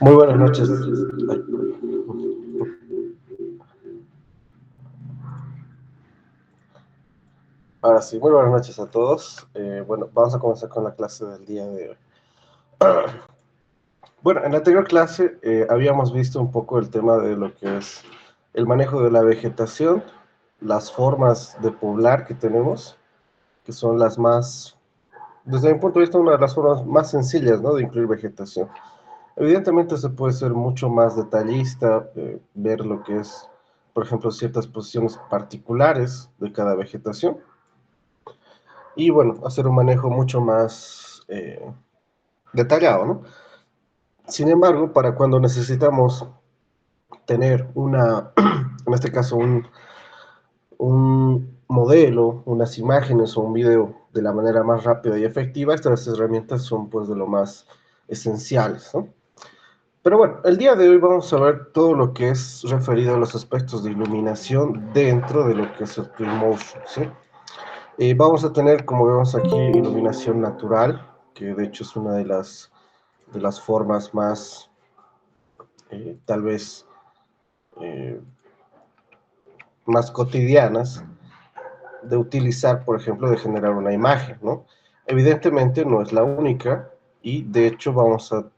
Muy buenas noches. Ay, ahora sí, muy buenas noches a todos. Bueno, vamos a comenzar con la clase del día de hoy. Bueno, en la anterior clase habíamos visto un poco el tema de lo que es el manejo de la vegetación, las formas de poblar que tenemos, que son las más, desde mi punto de vista, una de las formas más sencillas, ¿no?, de incluir vegetación. Evidentemente se puede ser mucho más detallista, ver lo que es, por ejemplo, ciertas posiciones particulares de cada vegetación y bueno, hacer un manejo mucho más detallado, ¿no? Sin embargo, para cuando necesitamos tener una, en este caso, un modelo, unas imágenes o un video de la manera más rápida y efectiva, estas herramientas son pues de lo más esenciales, ¿no? Pero bueno, el día de hoy vamos a ver todo lo que es referido a los aspectos de iluminación dentro de lo que es el Twinmotion, ¿sí? Vamos a tener, como vemos aquí, iluminación natural, que de hecho es una de las formas más, tal vez, eh, más cotidianas de utilizar, por ejemplo, de generar una imagen, ¿no? Evidentemente no es la única y de hecho vamos a,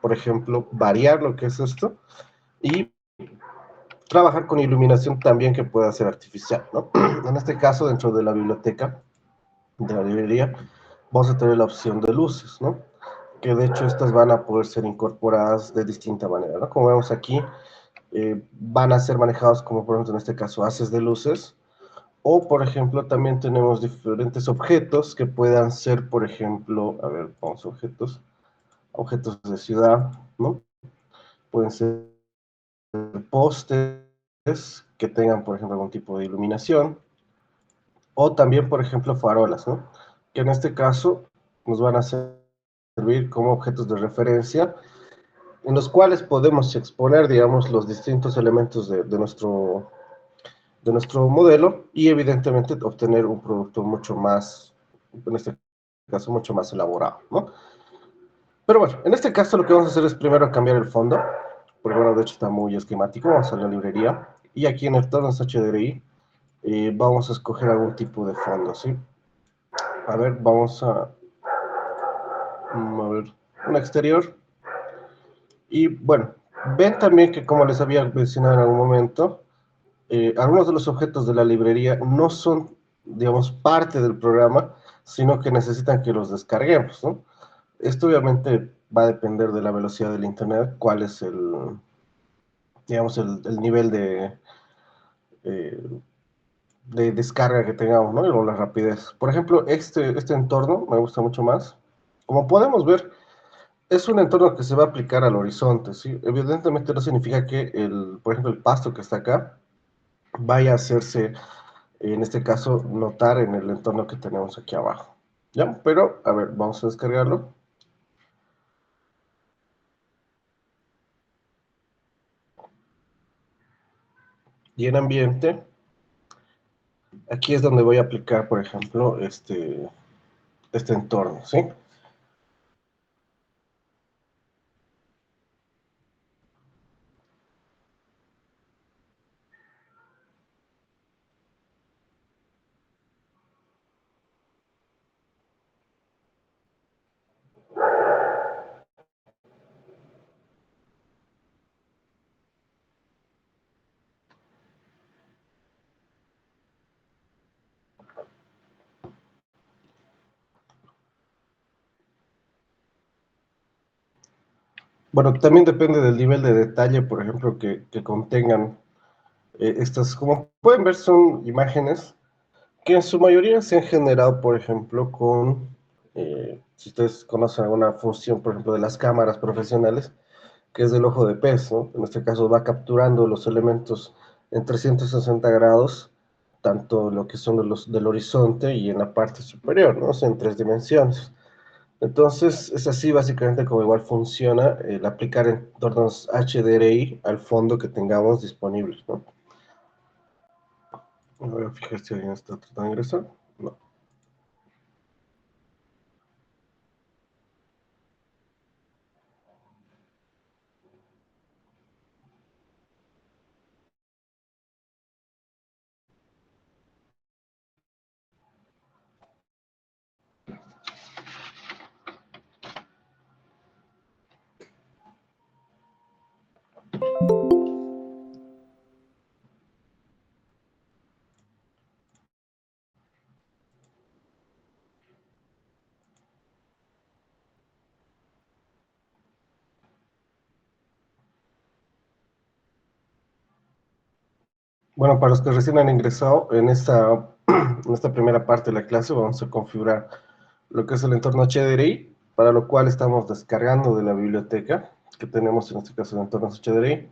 por ejemplo, variar lo que es esto y trabajar con iluminación también que pueda ser artificial, ¿no? En este caso, dentro de la biblioteca, de la librería, vamos a tener la opción de luces, ¿no? Que de hecho estas van a poder ser incorporadas de distinta manera, ¿no? Como vemos aquí, van a ser manejados como por ejemplo en este caso haces de luces, o por ejemplo también tenemos diferentes objetos que puedan ser, por ejemplo, a ver, vamos a objetos, objetos de ciudad, ¿no? Pueden ser postes que tengan, por ejemplo, algún tipo de iluminación, o también, por ejemplo, farolas, ¿no? Que en este caso nos van a servir como objetos de referencia en los cuales podemos exponer, digamos, los distintos elementos de nuestro modelo y evidentemente obtener un producto mucho más, en este caso, mucho más elaborado, ¿no? Pero bueno, en este caso lo que vamos a hacer es primero cambiar el fondo, porque bueno, de hecho está muy esquemático, vamos a la librería y aquí en el Torrens HDRI vamos a escoger algún tipo de fondo, ¿sí? A ver, vamos a ver, un exterior. Y bueno, ven también que como les había mencionado en algún momento, algunos de los objetos de la librería no son, digamos, parte del programa, sino que necesitan que los descarguemos, ¿no? Esto obviamente va a depender de la velocidad del internet, cuál es el, digamos, el nivel eh, de descarga que tengamos, ¿no? O la rapidez. Por ejemplo, este entorno me gusta mucho más. Como podemos ver, es un entorno que se va a aplicar al horizonte, ¿sí? Evidentemente no significa que, por ejemplo, el pasto que está acá vaya a hacerse, en este caso, notar en el entorno que tenemos aquí abajo, ¿ya? Pero, a ver, vamos a descargarlo. Y en ambiente, aquí es donde voy a aplicar, por ejemplo, este entorno, ¿sí? Bueno, también depende del nivel de detalle, por ejemplo, que contengan estas, como pueden ver, son imágenes que en su mayoría se han generado, por ejemplo, con, si ustedes conocen alguna función, por ejemplo, de las cámaras profesionales, que es del ojo de pez, ¿no? En este caso va capturando los elementos en 360 grados, tanto lo que son del horizonte y en la parte superior, ¿no? O sea, en tres dimensiones. Entonces, es así básicamente como igual funciona el aplicar entornos HDRI al fondo que tengamos disponibles, ¿no? Voy a fijar si alguien está tratando de ingresar. No. Bueno, para los que recién han ingresado, en esta primera parte de la clase vamos a configurar lo que es el entorno HDRI, para lo cual estamos descargando de la biblioteca que tenemos, en este caso, el entorno HDRI.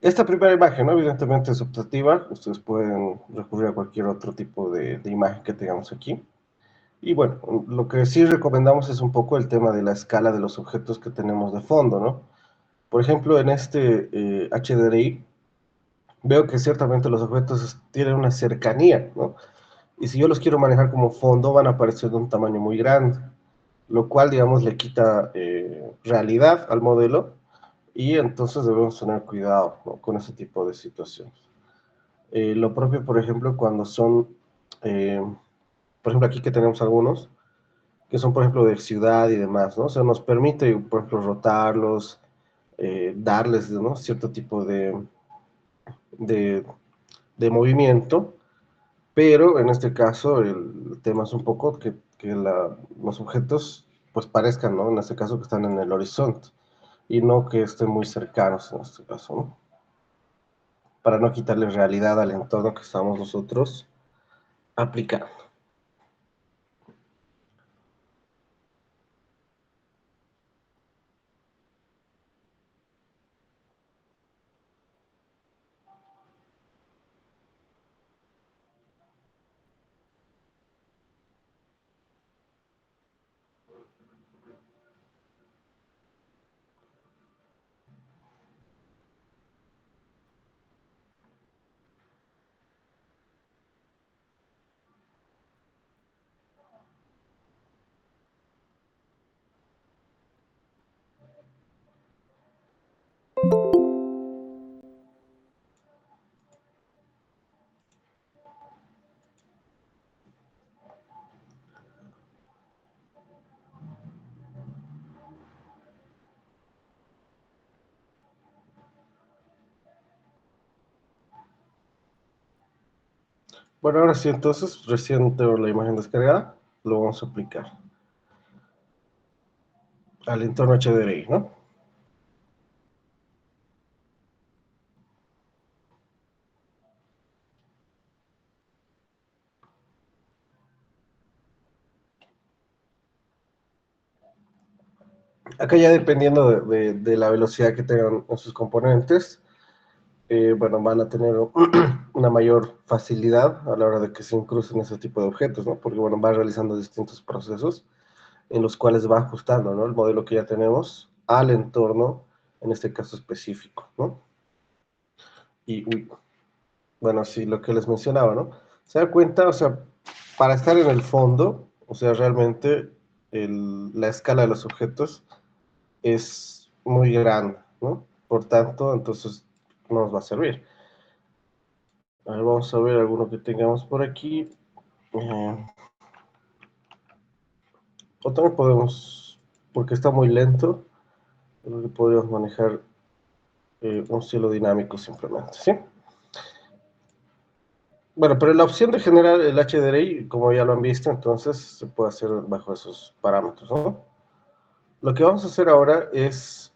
Esta primera imagen, ¿no? Evidentemente es optativa, ustedes pueden recurrir a cualquier otro tipo de imagen que tengamos aquí. Y bueno, lo que sí recomendamos es un poco el tema de la escala de los objetos que tenemos de fondo, ¿no? Por ejemplo, en este HDRI, veo que ciertamente los objetos tienen una cercanía, ¿no? Y si yo los quiero manejar como fondo, van a aparecer de un tamaño muy grande, lo cual, digamos, le quita realidad al modelo, y entonces debemos tener cuidado, ¿no?, con ese tipo de situaciones. Lo propio, por ejemplo, cuando son, eh, por ejemplo, aquí que tenemos algunos, que son, por ejemplo, de ciudad y demás, ¿no? O sea, nos permite, por ejemplo, rotarlos, darles, ¿no?, cierto tipo de, de movimiento, pero en este caso el tema es un poco que los objetos pues parezcan, ¿no?, en este caso que están en el horizonte, y no que estén muy cercanos en este caso, ¿no?, para no quitarle realidad al entorno que estamos nosotros aplicando. Bueno, ahora sí, entonces, recién tengo la imagen descargada, lo vamos a aplicar al entorno HDRI, ¿no? Acá ya dependiendo de la velocidad que tengan en sus componentes, bueno, van a tener una mayor facilidad a la hora de que se incrusten ese tipo de objetos, ¿no? Porque, bueno, va realizando distintos procesos en los cuales va ajustando, ¿no?, el modelo que ya tenemos al entorno, en este caso específico, ¿no? Y, uy, bueno, sí, lo que les mencionaba, ¿no? Se da cuenta, o sea, para estar en el fondo, o sea, realmente la escala de los objetos es muy grande, ¿no? Por tanto, entonces no nos va a servir. A ver, vamos a ver alguno que tengamos por aquí. O también podemos, porque está muy lento, creo que podríamos manejar un cielo dinámico simplemente, ¿sí? Bueno, pero la opción de generar el HDRI, como ya lo han visto, entonces se puede hacer bajo esos parámetros, ¿no? Lo que vamos a hacer ahora es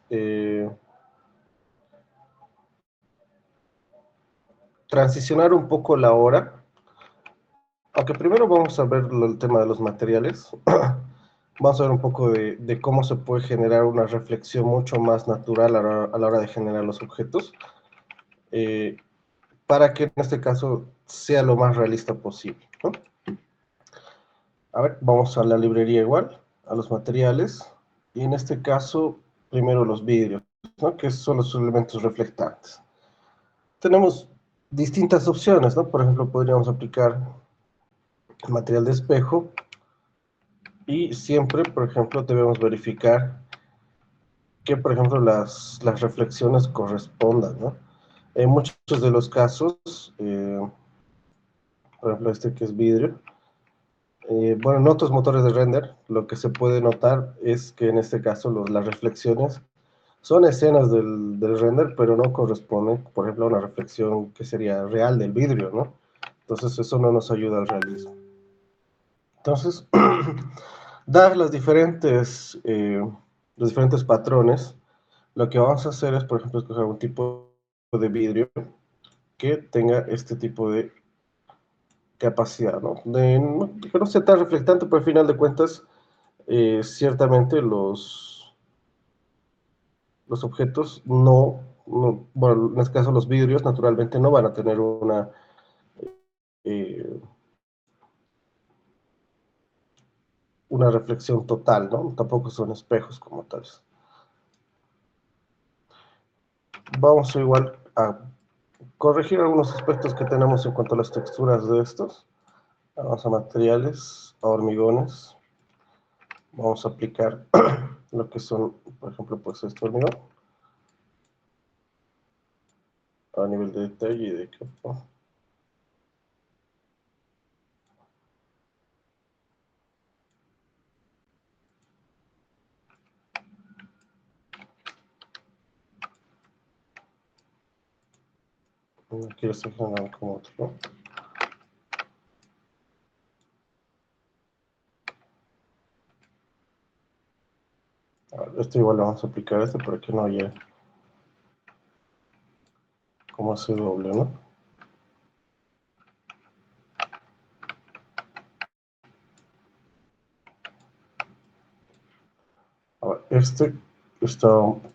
transicionar un poco la hora, aunque primero vamos a ver el tema de los materiales. Vamos a ver un poco de cómo se puede generar una reflexión mucho más natural a la hora de generar los objetos, eh, para que en este caso sea lo más realista posible, ¿no? A ver, vamos a la librería igual, a los materiales, y en este caso, primero los vidrios, ¿no?, que son los elementos reflectantes. Tenemos distintas opciones, ¿no? Por ejemplo, podríamos aplicar el material de espejo, y siempre, por ejemplo, debemos verificar que, por ejemplo, las reflexiones correspondan, ¿no? En muchos de los casos, por ejemplo, este que es vidrio, bueno, en otros motores de render, lo que se puede notar es que en este caso las reflexiones son escenas del render, pero no corresponden, por ejemplo, a una reflexión que sería real del vidrio, ¿no? Entonces eso no nos ayuda al realismo. Entonces, dar los diferentes patrones, lo que vamos a hacer es, por ejemplo, escoger un tipo de vidrio que tenga este tipo de capacidad, ¿no? Que no sea tan reflectante, pero al final de cuentas, ciertamente los objetos bueno, en este caso los vidrios naturalmente no van a tener eh, una reflexión total, ¿no? Tampoco son espejos como tales. Vamos igual a corregir algunos aspectos que tenemos en cuanto a las texturas de estos. Vamos a materiales, a hormigones. Vamos a aplicar lo que son, por ejemplo, pues este hormigón a nivel de detalle y de capa. Aquí lo estoy generando como otro. Esto igual le vamos a aplicar este para que no haya como ese doble, ¿no? Ahora, este está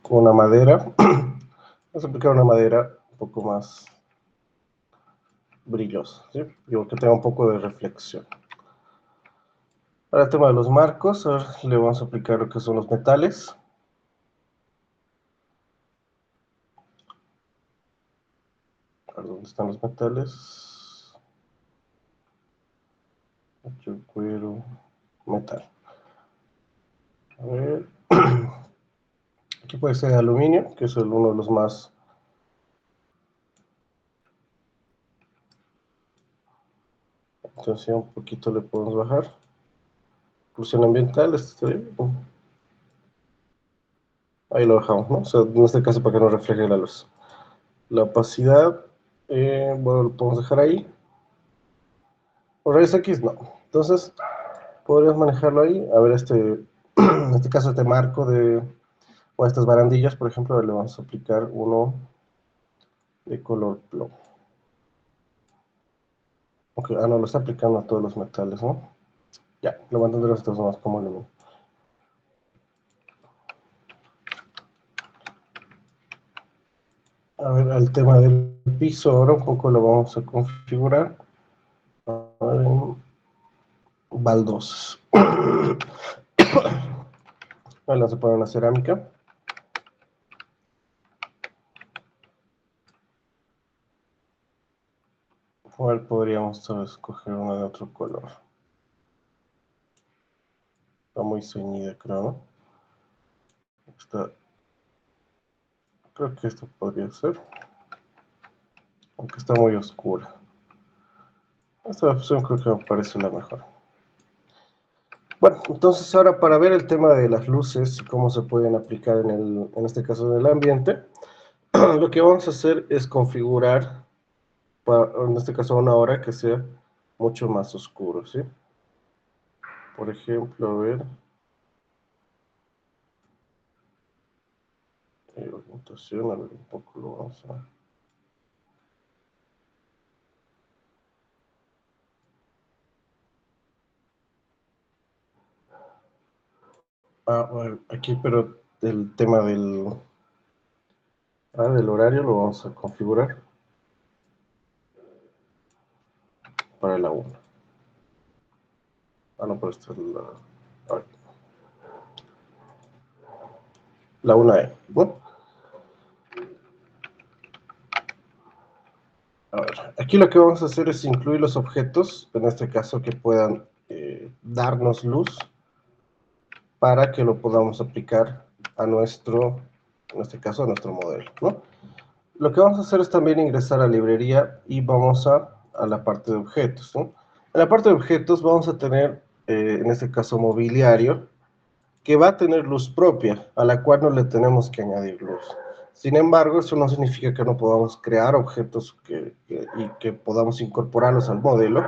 con una madera. Vamos a aplicar una madera un poco más brillosa, ¿sí? Digo que tenga un poco de reflexión. Para el tema de los marcos, ahora le vamos a aplicar lo que son los metales. A ver, ¿dónde están los metales? Yo cuero, metal. A ver. Aquí puede ser de aluminio, que es uno de los más... Entonces un poquito le podemos bajar. Inclusión ambiental, esto está bien. Ahí lo bajamos, ¿no? O sea, en este caso para que no refleje la luz. La opacidad, bueno, lo podemos dejar ahí. Por rayos X, no. Entonces, podríamos manejarlo ahí. A ver, en este caso, este marco o estas barandillas, por ejemplo, le vamos a aplicar uno de color plomo. Ok, no, lo está aplicando a todos los metales, ¿no? Ya, lo mantendremos estos más como aluminio. A ver, al tema del piso, ahora un poco lo vamos a configurar. A ver, baldosas. Vamos a poner una cerámica. Igual podríamos escoger una de otro color. Está muy ceñida, creo, ¿no? Creo que esto podría ser. Aunque está muy oscura. Esta opción creo que me parece la mejor. Bueno, entonces ahora para ver el tema de las luces y cómo se pueden aplicar en este caso en el ambiente, lo que vamos a hacer es configurar, en este caso una hora que sea mucho más oscuro, ¿sí? Por ejemplo, a ver, orientación, a ver un poco lo vamos a... Bueno, aquí, pero el tema del horario lo vamos a configurar para la 1. No, pero esta es la 1 ¿no? A ver, aquí lo que vamos a hacer es incluir los objetos, en este caso que puedan darnos luz para que lo podamos aplicar en este caso a nuestro modelo, ¿no? Lo que vamos a hacer es también ingresar a librería y vamos a la parte de objetos, ¿no? En la parte de objetos vamos a tener, en este caso, mobiliario, que va a tener luz propia, a la cual no le tenemos que añadir luz. Sin embargo, eso no significa que no podamos crear objetos y que podamos incorporarlos al modelo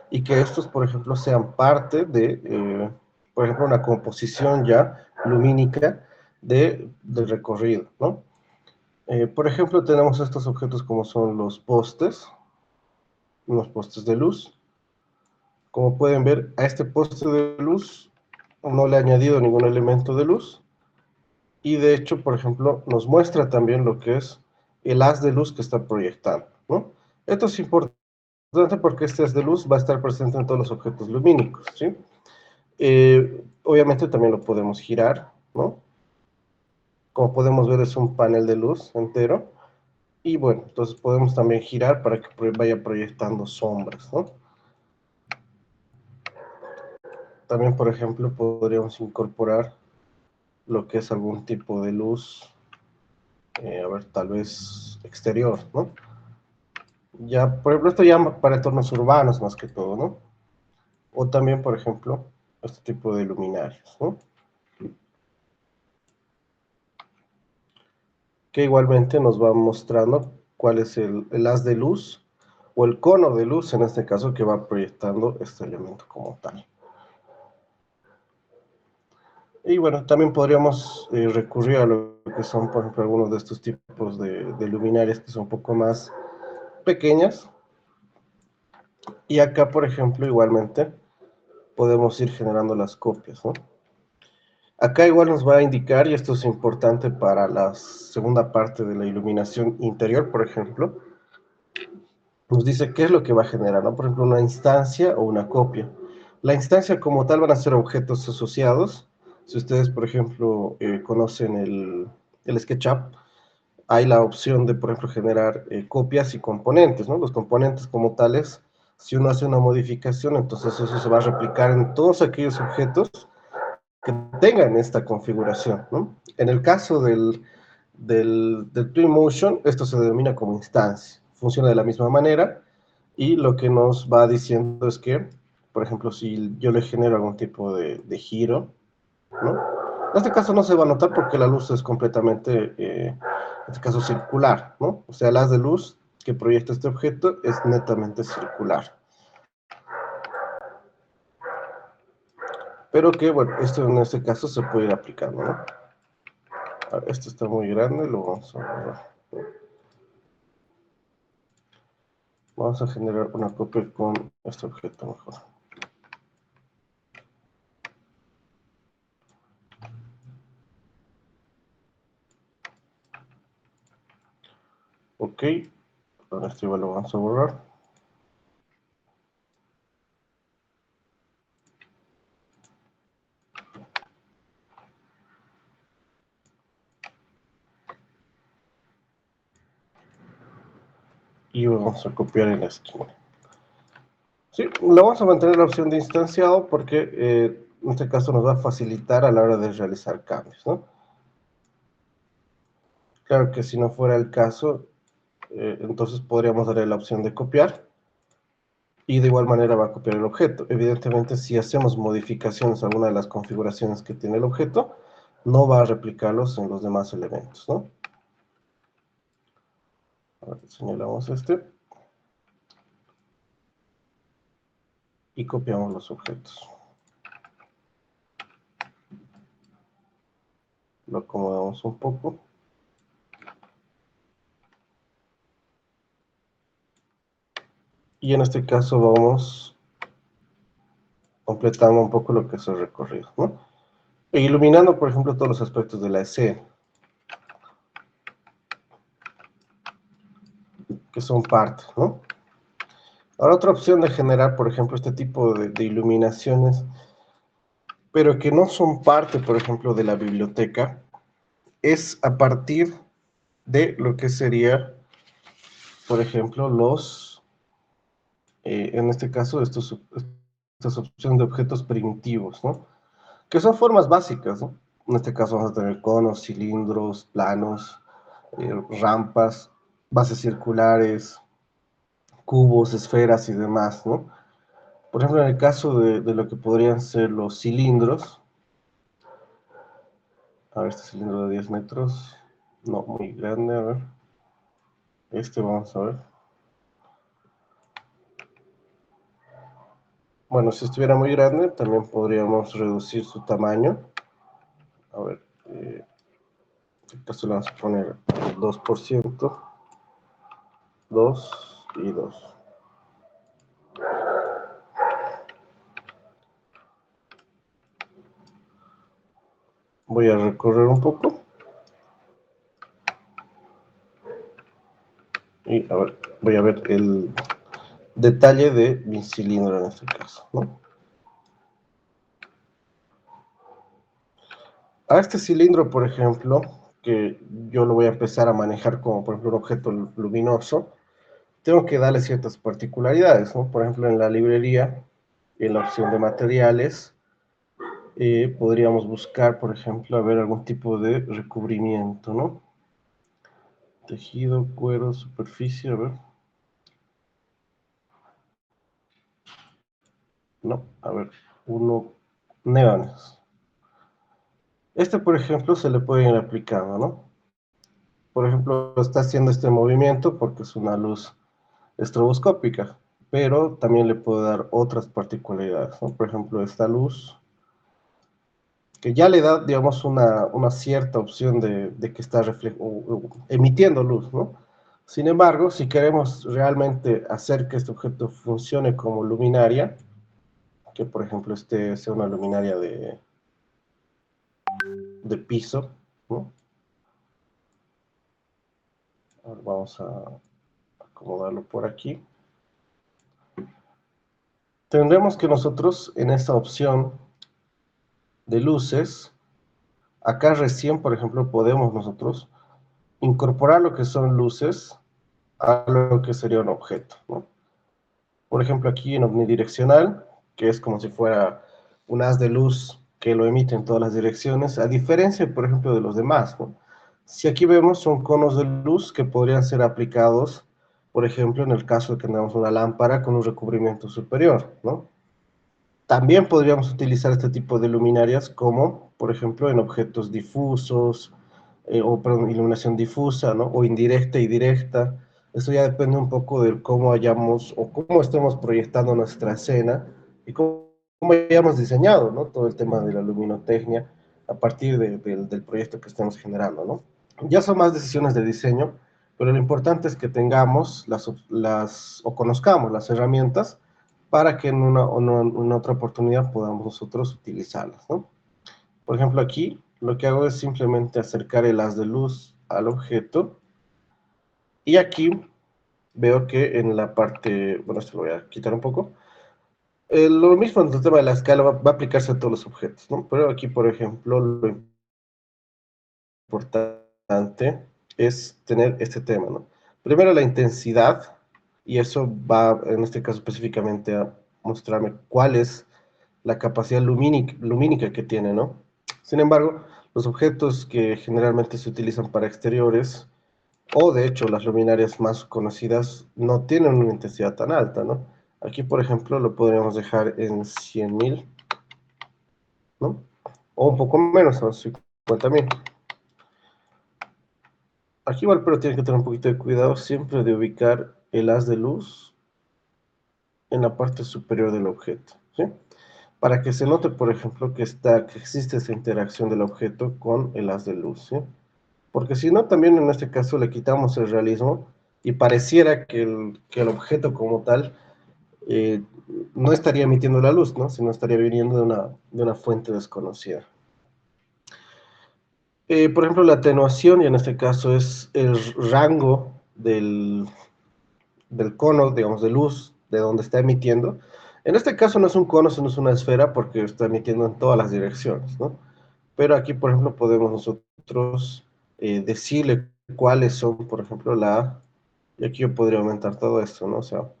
y que estos, por ejemplo, sean parte por ejemplo, una composición ya lumínica del recorrido, ¿no? Por ejemplo, tenemos estos objetos como son los postes, unos postes de luz. Como pueden ver, a este poste de luz no le he añadido ningún elemento de luz. Y de hecho, por ejemplo, nos muestra también lo que es el haz de luz que está proyectando, ¿no? Esto es importante porque este haz de luz va a estar presente en todos los objetos lumínicos, ¿sí? Obviamente también lo podemos girar, ¿no? Como podemos ver, es un panel de luz entero. Y bueno, entonces podemos también girar para que vaya proyectando sombras, ¿no? También, por ejemplo, podríamos incorporar lo que es algún tipo de luz, a ver, tal vez exterior, ¿no? Ya, por ejemplo, esto ya para entornos urbanos más que todo, ¿no? O también, por ejemplo, este tipo de luminarios, ¿no? Que igualmente nos va mostrando cuál es el haz de luz o el cono de luz, en este caso, que va proyectando este elemento como tal. Y bueno, también podríamos recurrir a lo que son, por ejemplo, algunos de estos tipos de luminarias que son un poco más pequeñas. Y acá, por ejemplo, igualmente podemos ir generando las copias, ¿no? Acá igual nos va a indicar, y esto es importante para la segunda parte de la iluminación interior, por ejemplo, nos dice qué es lo que va a generar, ¿no? Por ejemplo, una instancia o una copia. La instancia como tal van a ser objetos asociados. Si ustedes, por ejemplo, conocen el SketchUp, hay la opción de, por ejemplo, generar copias y componentes, ¿no? Los componentes como tales, si uno hace una modificación, entonces eso se va a replicar en todos aquellos objetos que tengan esta configuración, ¿no? En el caso del Twinmotion, esto se denomina como instancia. Funciona de la misma manera y lo que nos va diciendo es que, por ejemplo, si yo le genero algún tipo de giro, ¿no? En este caso no se va a notar porque la luz es completamente, en este caso, circular, ¿no? O sea, el haz de luz que proyecta este objeto es netamente circular. Pero que, bueno, esto en este caso se puede ir aplicando, ¿no? A ver, esto está muy grande, lo vamos a borrar. Vamos a generar una copia con este objeto mejor. Ok, ahora esto igual lo vamos a borrar. Y vamos a copiar en la esquina. Sí, lo vamos a mantener la opción de instanciado porque en este caso nos va a facilitar a la hora de realizar cambios, ¿no? Claro que si no fuera el caso, entonces podríamos darle la opción de copiar y de igual manera va a copiar el objeto. Evidentemente, si hacemos modificaciones a alguna de las configuraciones que tiene el objeto, no va a replicarlos en los demás elementos, ¿no? Ahora señalamos este y copiamos los objetos. Lo acomodamos un poco. Y en este caso vamos completando un poco lo que es el recorrido, ¿no? E iluminando, por ejemplo, todos los aspectos de la escena, que son parte, ¿no? Ahora otra opción de generar, por ejemplo, este tipo de iluminaciones, pero que no son parte, por ejemplo, de la biblioteca, es a partir de lo que sería, por ejemplo, en este caso, estas opciones de objetos primitivos, ¿no? Que son formas básicas, ¿no? En este caso vamos a tener conos, cilindros, planos, rampas, bases circulares, cubos, esferas y demás, ¿no? Por ejemplo, en el caso de lo que podrían ser los cilindros, a ver, este cilindro de 10 metros, no, muy grande, a ver, este vamos a ver. Bueno, si estuviera muy grande, también podríamos reducir su tamaño. A ver, En este caso le vamos a poner 2%, 2 y 2. Voy a recorrer un poco. Y a ver, voy a ver el detalle de mi cilindro en este caso, ¿no? A este cilindro, por ejemplo, que yo lo voy a empezar a manejar como, por ejemplo, un objeto luminoso, tengo que darle ciertas particularidades, ¿no? Por ejemplo, en la librería, en la opción de materiales, podríamos buscar, por ejemplo, a ver algún tipo de recubrimiento, ¿no? Tejido, cuero, superficie, a ver. No, a ver, uno, neones. Este, por ejemplo, se le puede ir aplicando, ¿no? Por ejemplo, está haciendo este movimiento porque es una luz estroboscópica, pero también le puedo dar otras particularidades, ¿no? Por ejemplo, esta luz, que ya le da, digamos, una cierta opción de que está emitiendo luz, ¿no? Sin embargo, si queremos realmente hacer que este objeto funcione como luminaria, que por ejemplo este sea una luminaria de piso, ¿no? Ahora vamos a acomodarlo por aquí. Tendremos que nosotros en esta opción de luces, acá recién, por ejemplo, podemos nosotros incorporar lo que son luces a lo que sería un objeto, ¿no? Por ejemplo, aquí en omnidireccional, que es como si fuera un haz de luz que lo emite en todas las direcciones, a diferencia, por ejemplo, de los demás, ¿no? Si aquí vemos, son conos de luz que podrían ser aplicados, por ejemplo, en el caso de que tengamos una lámpara con un recubrimiento superior, ¿no? También podríamos utilizar este tipo de luminarias como, por ejemplo, en objetos difusos, o perdón, iluminación difusa, ¿no? O indirecta y directa. Eso ya depende un poco de cómo hayamos o cómo estemos proyectando nuestra escena y cómo hayamos diseñado, ¿no? Todo el tema de la luminotecnia a partir del proyecto que estemos generando, ¿no? Ya son más decisiones de diseño, pero lo importante es que tengamos o conozcamos las herramientas para que en una, o no, en otra oportunidad podamos nosotros utilizarlas, ¿no? Por ejemplo, aquí lo que hago es simplemente acercar el haz de luz al objeto y aquí veo que en la parte, bueno, esto lo voy a quitar un poco, lo mismo en el tema de la escala va a aplicarse a todos los objetos, ¿no? Pero aquí, por ejemplo, lo importante es tener este tema, ¿no? Primero la intensidad, y eso va, en este caso específicamente, a mostrarme cuál es la capacidad lumínica que tiene, ¿no? Sin embargo, los objetos que generalmente se utilizan para exteriores, o de hecho las luminarias más conocidas, no tienen una intensidad tan alta, ¿no? Aquí, por ejemplo, lo podríamos dejar en 100.000, ¿no? O un poco menos, a 50.000. Aquí igual, pero tienes que tener un poquito de cuidado siempre de ubicar el haz de luz en la parte superior del objeto, ¿sí? Para que se note, por ejemplo, que existe esa interacción del objeto con el haz de luz, ¿sí? Porque si no, también en este caso le quitamos el realismo y pareciera que el objeto como tal eh, no estaría emitiendo la luz, ¿no? Sino estaría viniendo de una fuente desconocida. Por ejemplo, la atenuación, y en este caso es el rango del cono, digamos, de luz, de donde está emitiendo. En este caso no es un cono, sino es una esfera porque está emitiendo en todas las direcciones, ¿no? Pero aquí, por ejemplo, podemos nosotros decirle cuáles son, por ejemplo, y aquí yo podría aumentar todo esto, ¿no? O sea,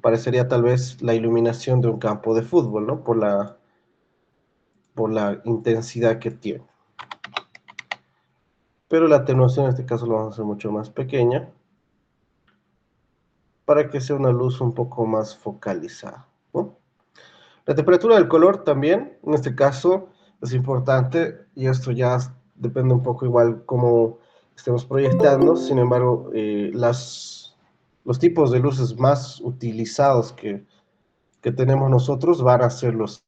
parecería tal vez la iluminación de un campo de fútbol, ¿no? Por la intensidad que tiene. Pero la atenuación en este caso lo vamos a hacer mucho más pequeña para que sea una luz un poco más focalizada, ¿no? La temperatura del color también, en este caso, es importante y esto ya depende un poco igual cómo estemos proyectando. Sin embargo, los tipos de luces más utilizados que tenemos nosotros van a ser los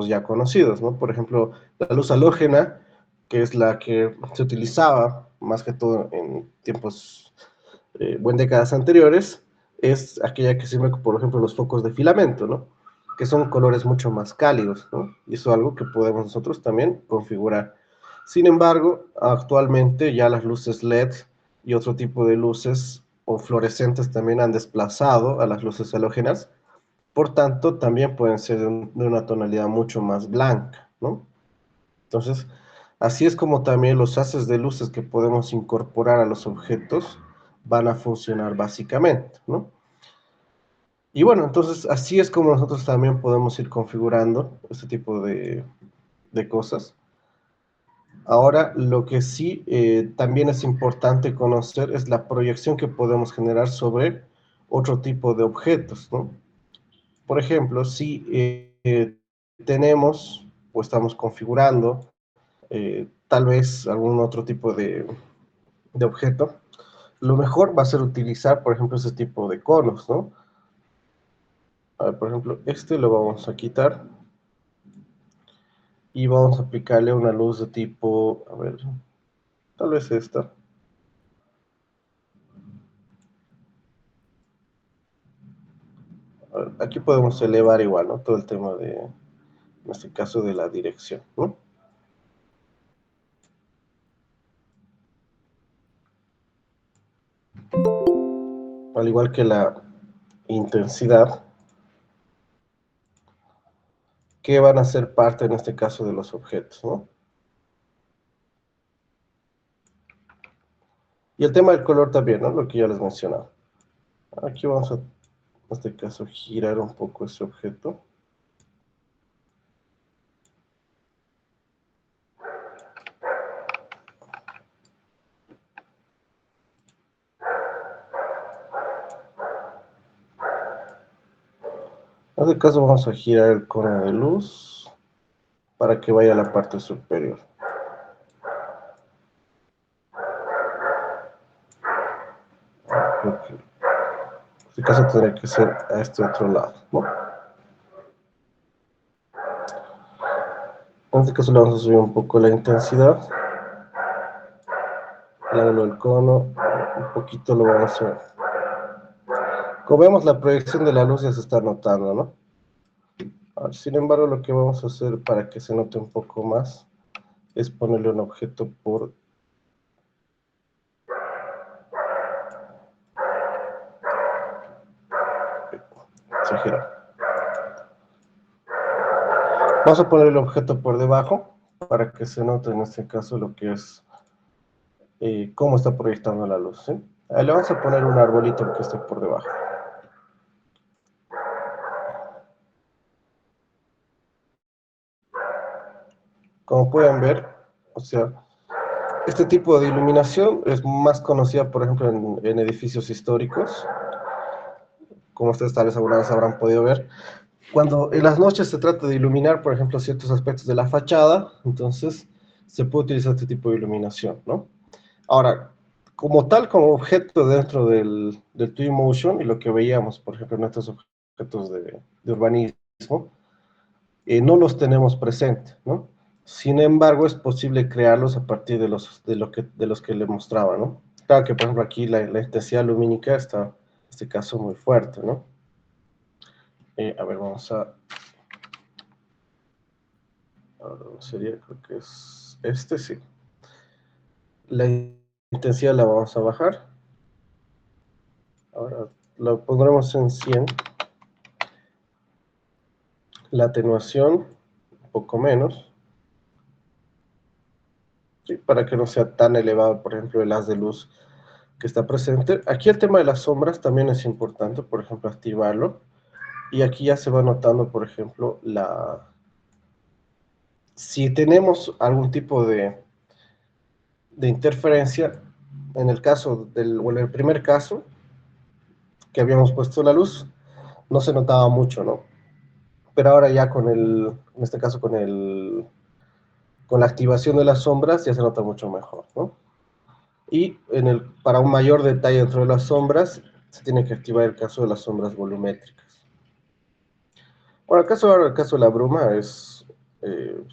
ya conocidos, ¿no? Por ejemplo, la luz halógena, que es la que se utilizaba más que todo en tiempos, en décadas anteriores, es aquella que sirve, por ejemplo, los focos de filamento, ¿no? Que son colores mucho más cálidos, ¿no? Y eso es algo que podemos nosotros también configurar. Sin embargo, actualmente ya las luces LED y otro tipo de luces o fluorescentes también han desplazado a las luces halógenas, por tanto, también pueden ser de una tonalidad mucho más blanca, ¿no? Entonces, así es como también los haces de luces que podemos incorporar a los objetos van a funcionar básicamente, ¿no? Y bueno, entonces así es como nosotros también podemos ir configurando este tipo de cosas. Ahora, lo que sí también es importante conocer es la proyección que podemos generar sobre otro tipo de objetos, ¿no? Por ejemplo, si tenemos o estamos configurando tal vez algún otro tipo de objeto, lo mejor va a ser utilizar, por ejemplo, ese tipo de conos, ¿no? A ver, por ejemplo, este lo vamos a quitar y vamos a aplicarle una luz de tipo, a ver, tal vez esta. A ver, aquí podemos elevar igual, ¿no? Todo el tema de, en este caso, de la dirección, ¿no? Al igual que la intensidad, que van a ser parte, en este caso, de los objetos, ¿no? Y el tema del color también, ¿no? Lo que ya les mencionaba. Aquí vamos a, en este caso, girar un poco ese objeto. En este caso vamos a girar el cono de luz para que vaya a la parte superior. Creo que en este caso tendría que ser a este otro lado, ¿no? En este caso le vamos a subir un poco la intensidad. El ángulo del cono, un poquito lo vamos a... Como vemos, la proyección de la luz ya se está notando, ¿no? Ahora, sin embargo, lo que vamos a hacer para que se note un poco más es ponerle un objeto por... Se gira. Vamos a poner el objeto por debajo para que se note en este caso lo que es cómo está proyectando la luz, ¿sí? Ahí le vamos a poner un arbolito que esté por debajo. Como pueden ver, o sea, este tipo de iluminación es más conocida, por ejemplo, en edificios históricos, como ustedes tal vez alguna vez habrán podido ver. Cuando en las noches se trata de iluminar, por ejemplo, ciertos aspectos de la fachada, entonces se puede utilizar este tipo de iluminación, ¿no? Ahora, como tal, como objeto dentro del Twinmotion y lo que veíamos, por ejemplo, en estos objetos de urbanismo, no los tenemos presentes, ¿no? Sin embargo, es posible crearlos a partir de los que le mostraba, ¿no? Claro que, por ejemplo, aquí la intensidad lumínica está, en este caso, muy fuerte, ¿no? A ver, vamos a... Ahora sería, creo que es este, sí. La intensidad la vamos a bajar. Ahora lo pondremos en 100. La atenuación, un poco menos. ¿Sí? Para que no sea tan elevado, por ejemplo, el haz de luz que está presente. Aquí el tema de las sombras también es importante, por ejemplo, activarlo. Y aquí ya se va notando, por ejemplo, si tenemos algún tipo de interferencia, en el caso o en el primer caso que habíamos puesto la luz, no se notaba mucho, ¿no? Pero ahora ya en este caso con la activación de las sombras ya se nota mucho mejor, ¿no? Y para un mayor detalle dentro de las sombras, se tiene que activar el caso de las sombras volumétricas. Bueno, ahora el caso de la bruma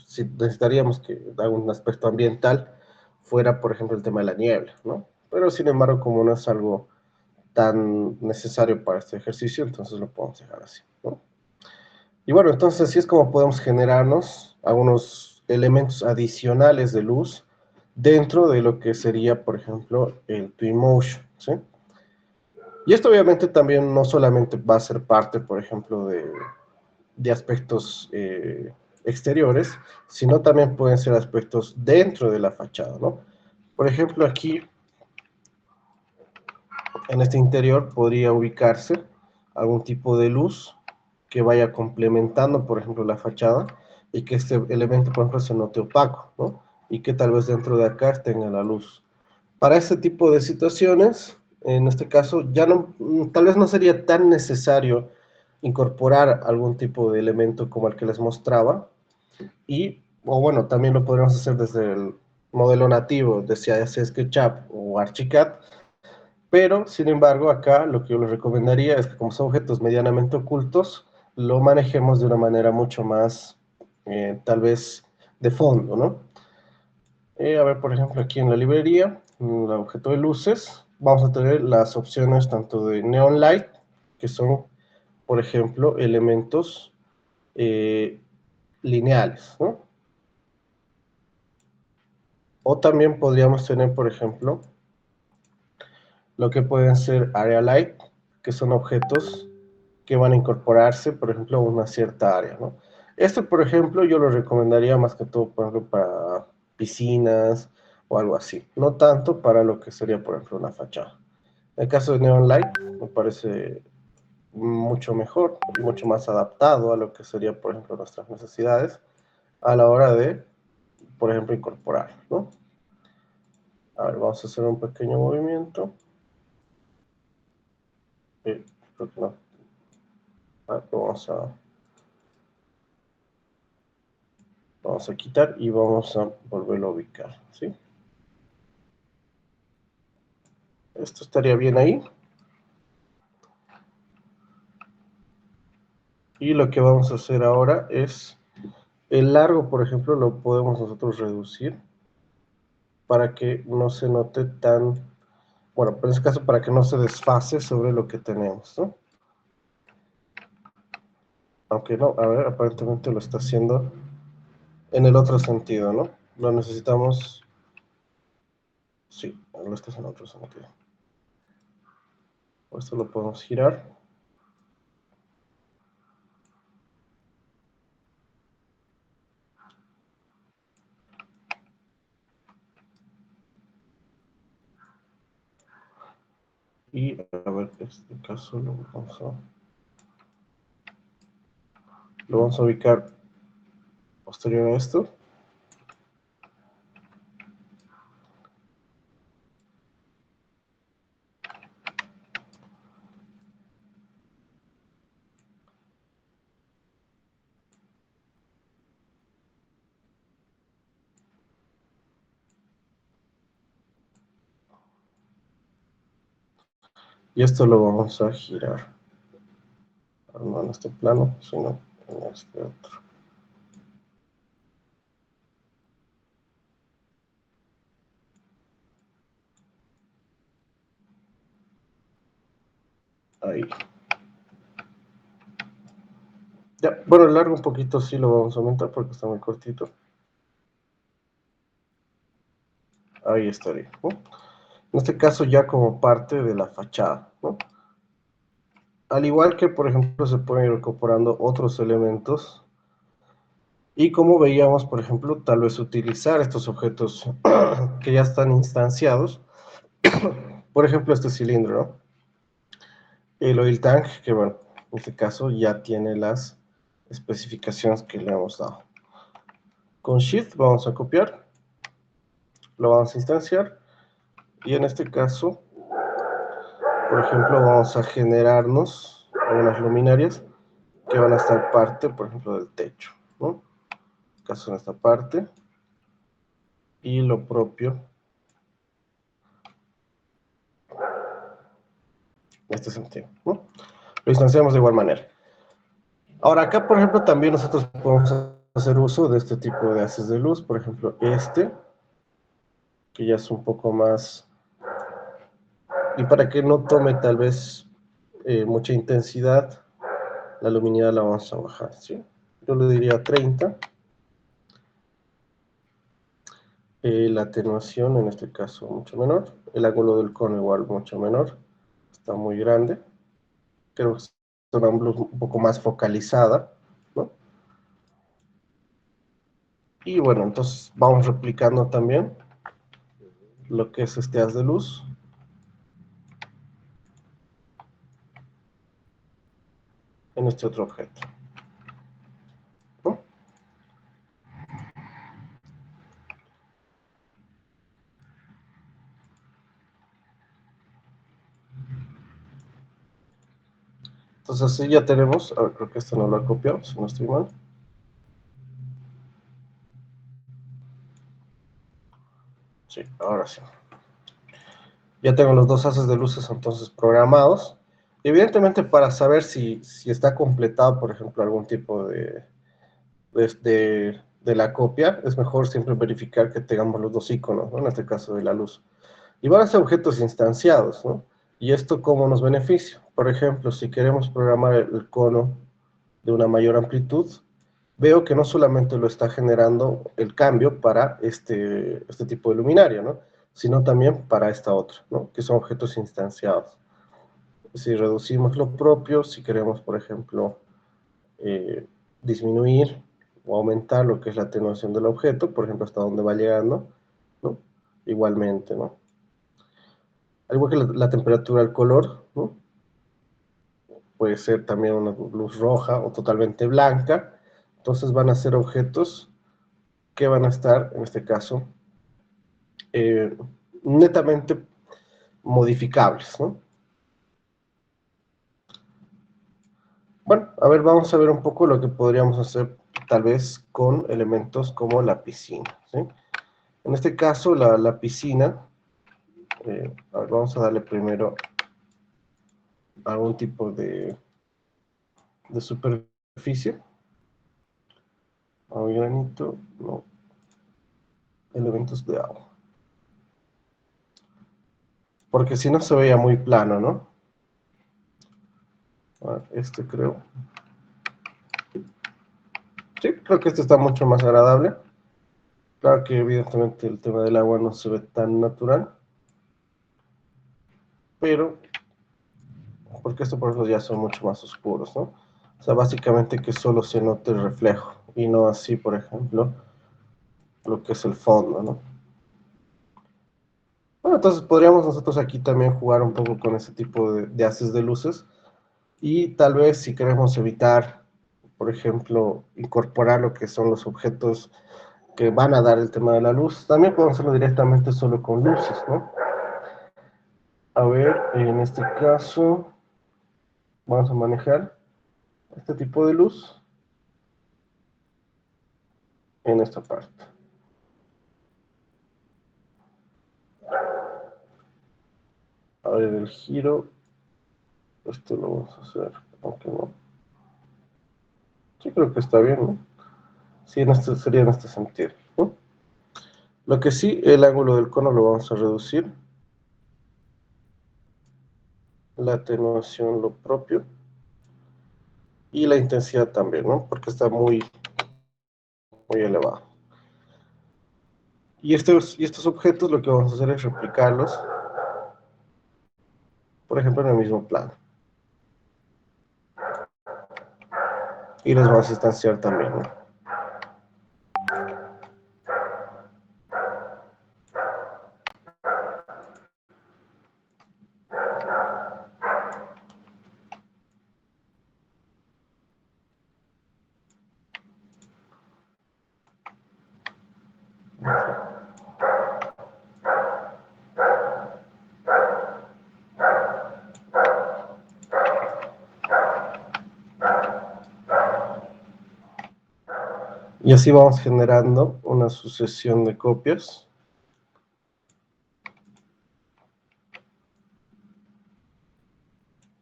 si necesitaríamos que algún aspecto ambiental fuera, por ejemplo, el tema de la niebla, ¿no? Pero sin embargo, como no es algo tan necesario para este ejercicio, entonces lo podemos dejar así, ¿no? Y bueno, entonces así es como podemos generarnos algunos elementos adicionales de luz dentro de lo que sería, por ejemplo, el Twinmotion, ¿sí? Y esto obviamente también no solamente va a ser parte, por ejemplo, de aspectos exteriores, sino también pueden ser aspectos dentro de la fachada, ¿no? Por ejemplo, aquí en este interior podría ubicarse algún tipo de luz que vaya complementando, por ejemplo, la fachada y que este elemento, por ejemplo, se note opaco, ¿no? Y que tal vez dentro de acá tenga la luz. Para este tipo de situaciones, en este caso, ya no, tal vez no sería tan necesario incorporar algún tipo de elemento como el que les mostraba, y, o bueno, también lo podríamos hacer desde el modelo nativo, decía sea SketchUp o Archicad, pero sin embargo acá lo que yo les recomendaría es que como son objetos medianamente ocultos, lo manejemos de una manera mucho más, tal vez, de fondo, ¿no? A ver, por ejemplo, aquí en la librería, en el objeto de luces, vamos a tener las opciones tanto de Neon Light, que son, por ejemplo, elementos eh, lineales, ¿no? O también podríamos tener, por ejemplo, lo que pueden ser Area Light, que son objetos que van a incorporarse, por ejemplo, a una cierta área, ¿no? Este, por ejemplo, yo lo recomendaría más que todo, por ejemplo, para piscinas o algo así. No tanto para lo que sería, por ejemplo, una fachada. En el caso de Neon Light, me parece mucho mejor y mucho más adaptado a lo que sería, por ejemplo, nuestras necesidades a la hora de, por ejemplo, incorporar, ¿no? A ver, vamos a hacer un pequeño movimiento. Creo que no. Vamos a quitar y vamos a volverlo a ubicar, ¿sí? Esto estaría bien ahí. Y lo que vamos a hacer ahora es, el largo, por ejemplo, lo podemos nosotros reducir para que no se note tan, bueno, en este caso para que no se desfase sobre lo que tenemos, ¿no? Aunque no, a ver, aparentemente lo está haciendo en el otro sentido, ¿no? Lo necesitamos, sí, lo está haciendo en otro sentido. Esto lo podemos girar. Y a ver, en este caso lo vamos a ubicar posterior a esto. Y esto lo vamos a girar. No en este plano, sino en este otro. Ahí. Ya, bueno, el largo un poquito sí lo vamos a aumentar porque está muy cortito. Ahí estaría, ¿no? En este caso ya como parte de la fachada, ¿no? Al igual que, por ejemplo, se pueden ir incorporando otros elementos. Y como veíamos, por ejemplo, tal vez utilizar estos objetos que ya están instanciados. Por ejemplo, este cilindro, ¿no? El oil tank, que bueno, en este caso ya tiene las especificaciones que le hemos dado. Con Shift vamos a copiar, lo vamos a instanciar y en este caso, por ejemplo, vamos a generarnos algunas luminarias que van a estar parte, por ejemplo, del techo, ¿no? En este caso en esta parte y lo propio en este sentido, ¿no? Lo instanciamos de igual manera. Ahora acá, por ejemplo, también nosotros podemos hacer uso de este tipo de haces de luz, por ejemplo, que ya es un poco más, y para que no tome tal vez mucha intensidad, la luminidad la vamos a bajar, ¿sí? Yo le diría 30. La atenuación, en este caso, mucho menor. El ángulo del cono igual mucho menor. Está muy grande. Creo que es una luz un poco más focalizada, ¿no? Y bueno, entonces vamos replicando también lo que es este haz de luz en este otro objeto, ¿no? Entonces así ya tenemos, a ver, creo que este no lo he copiado, si no estoy mal. Sí, ahora sí. Ya tengo los dos haces de luces entonces programados. Evidentemente para saber si está completado, por ejemplo, algún tipo de la copia, es mejor siempre verificar que tengamos los dos iconos, ¿no? En este caso de la luz. Y van a ser objetos instanciados, ¿no? ¿Y esto cómo nos beneficia? Por ejemplo, si queremos programar el cono de una mayor amplitud, veo que no solamente lo está generando el cambio para este tipo de luminaria, ¿no? Sino también para esta otra, ¿no? Que son objetos instanciados. Si reducimos lo propio, si queremos, por ejemplo, eh, disminuir o aumentar lo que es la atenuación del objeto, por ejemplo, hasta dónde va llegando, ¿no? Igualmente, ¿no? Al igual que la temperatura del color, ¿no? Puede ser también una luz roja o totalmente blanca, entonces van a ser objetos que van a estar, en este caso, eh, netamente modificables, ¿no? Bueno, a ver, vamos a ver un poco lo que podríamos hacer tal vez con elementos como la piscina, ¿sí? En este caso, la piscina, a ver, vamos a darle primero algún tipo de superficie, a un granito, no, elementos de agua. Porque si no se veía muy plano, ¿no? A ver, este creo. Sí, creo que este está mucho más agradable. Claro que evidentemente el tema del agua no se ve tan natural, pero porque estos por ejemplo ya son mucho más oscuros, ¿no? O sea, básicamente que solo se note el reflejo y no así, por ejemplo, lo que es el fondo, ¿no? Bueno, entonces podríamos nosotros aquí también jugar un poco con ese tipo de haces de luces y tal vez si queremos evitar, por ejemplo, incorporar lo que son los objetos que van a dar el tema de la luz, también podemos hacerlo directamente solo con luces, ¿no? A ver, en este caso vamos a manejar este tipo de luz en esta parte. A ver, el giro, esto lo vamos a hacer, aunque no. Sí, creo que está bien, ¿no? Sí, sería en este sentido, ¿no? Lo que sí, el ángulo del cono lo vamos a reducir, la atenuación lo propio, y la intensidad también, ¿no? Porque está muy elevado. Y estos objetos lo que vamos a hacer es replicarlos, por ejemplo, en el mismo plano. Y los vamos a instanciar también, ¿no? Y así vamos generando una sucesión de copias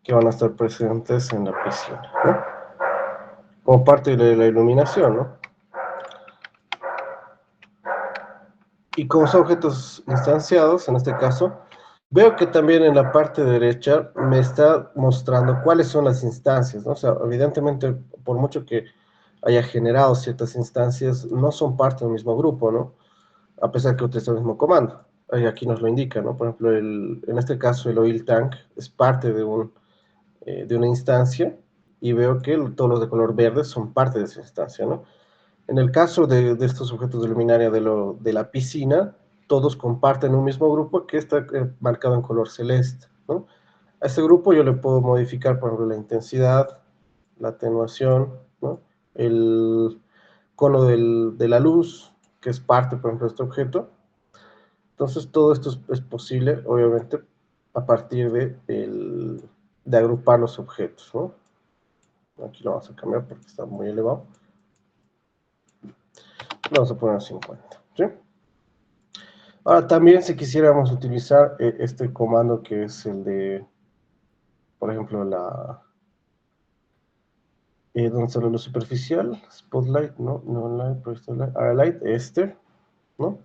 que van a estar presentes en la piscina, ¿no? Como parte de la iluminación, ¿no? Y como son objetos instanciados, en este caso, veo que también en la parte derecha me está mostrando cuáles son las instancias, ¿no? O sea, evidentemente, por mucho que haya generado ciertas instancias, no son parte del mismo grupo, ¿no? A pesar que utiliza el mismo comando. Aquí nos lo indica, ¿no? Por ejemplo, en este caso el oil tank es parte de una instancia y veo que todos los de color verde son parte de esa instancia, ¿no? En el caso de estos objetos de luminaria de la piscina, todos comparten un mismo grupo que está marcado en color celeste, ¿no? A este grupo yo le puedo modificar, por ejemplo, la intensidad, la atenuación, ¿no? El cono de la luz, que es parte, por ejemplo, de este objeto. Entonces, todo esto es posible, obviamente, a partir de agrupar los objetos, ¿no? Aquí lo vamos a cambiar porque está muy elevado. Lo vamos a poner a 50, ¿sí? Ahora, también si quisiéramos utilizar este comando que es el de, por ejemplo, ¿dónde está la luz superficial? Spotlight, ¿no? No light, light, light, ¿no?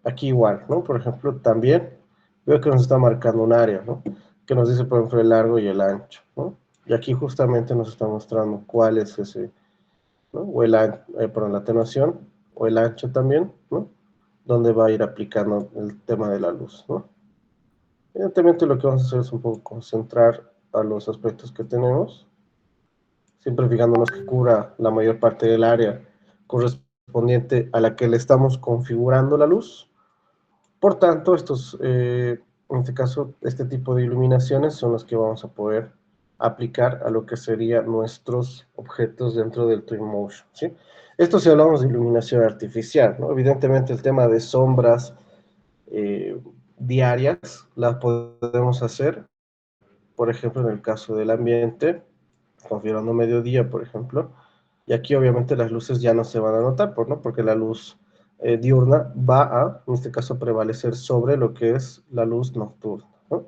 Aquí igual, ¿no? Por ejemplo, también veo que nos está marcando un área, ¿no? Que nos dice, por ejemplo, el largo y el ancho, ¿no? Y aquí justamente nos está mostrando cuál es ese, ¿no? O perdón, la atenuación, o el ancho también, ¿no? Donde va a ir aplicando el tema de la luz, ¿no? Evidentemente lo que vamos a hacer es un poco concentrar a los aspectos que tenemos, siempre fijándonos que cubra la mayor parte del área correspondiente a la que le estamos configurando la luz. Por tanto, en este caso, este tipo de iluminaciones son las que vamos a poder aplicar a lo que serían nuestros objetos dentro del Twinmotion, ¿sí? Esto si hablamos de iluminación artificial, ¿no? Evidentemente el tema de sombras eh, diarias las podemos hacer, por ejemplo, en el caso del ambiente, configurando mediodía, por ejemplo, y aquí obviamente las luces ya no se van a notar, ¿no? Porque la luz diurna va a, en este caso, prevalecer sobre lo que es la luz nocturna, ¿no?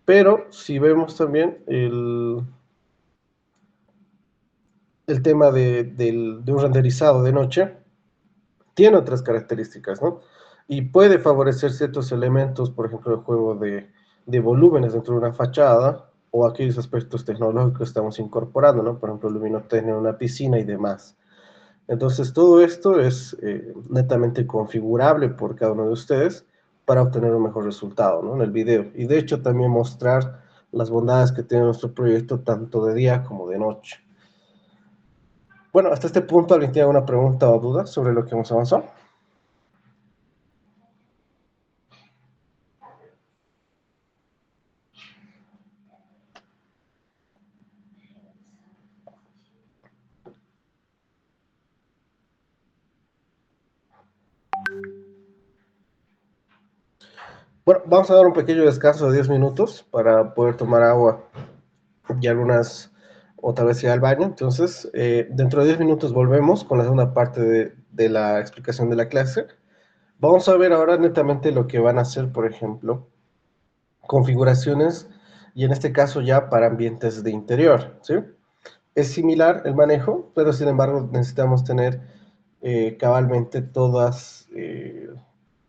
Pero si vemos también el tema de un renderizado de noche, tiene otras características, ¿no? Y puede favorecer ciertos elementos, por ejemplo, el juego de volúmenes dentro de una fachada o aquellos aspectos tecnológicos que estamos incorporando, ¿no? Por ejemplo, luminotecnia en una piscina y demás. Entonces, todo esto es netamente configurable por cada uno de ustedes para obtener un mejor resultado, ¿no? En el video. Y de hecho, también mostrar las bondades que tiene nuestro proyecto tanto de día como de noche. Bueno, hasta este punto, ¿alguien tiene alguna pregunta o duda sobre lo que hemos avanzado? Bueno, vamos a dar un pequeño descanso de 10 minutos para poder tomar agua y algunas, otra vez ir al baño. Entonces, dentro de 10 minutos volvemos con la segunda parte de la explicación de la clase. Vamos a ver ahora netamente lo que van a hacer, por ejemplo, configuraciones y en este caso ya para ambientes de interior, ¿sí? Es similar el manejo, pero sin embargo necesitamos tener cabalmente todas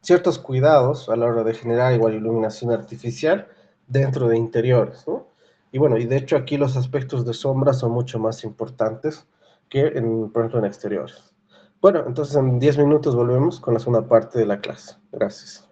ciertos cuidados a la hora de generar igual iluminación artificial dentro de interiores, ¿no? Y bueno, y de hecho aquí los aspectos de sombra son mucho más importantes que, por ejemplo, en exteriores. Bueno, entonces en 10 minutos volvemos con la segunda parte de la clase. Gracias.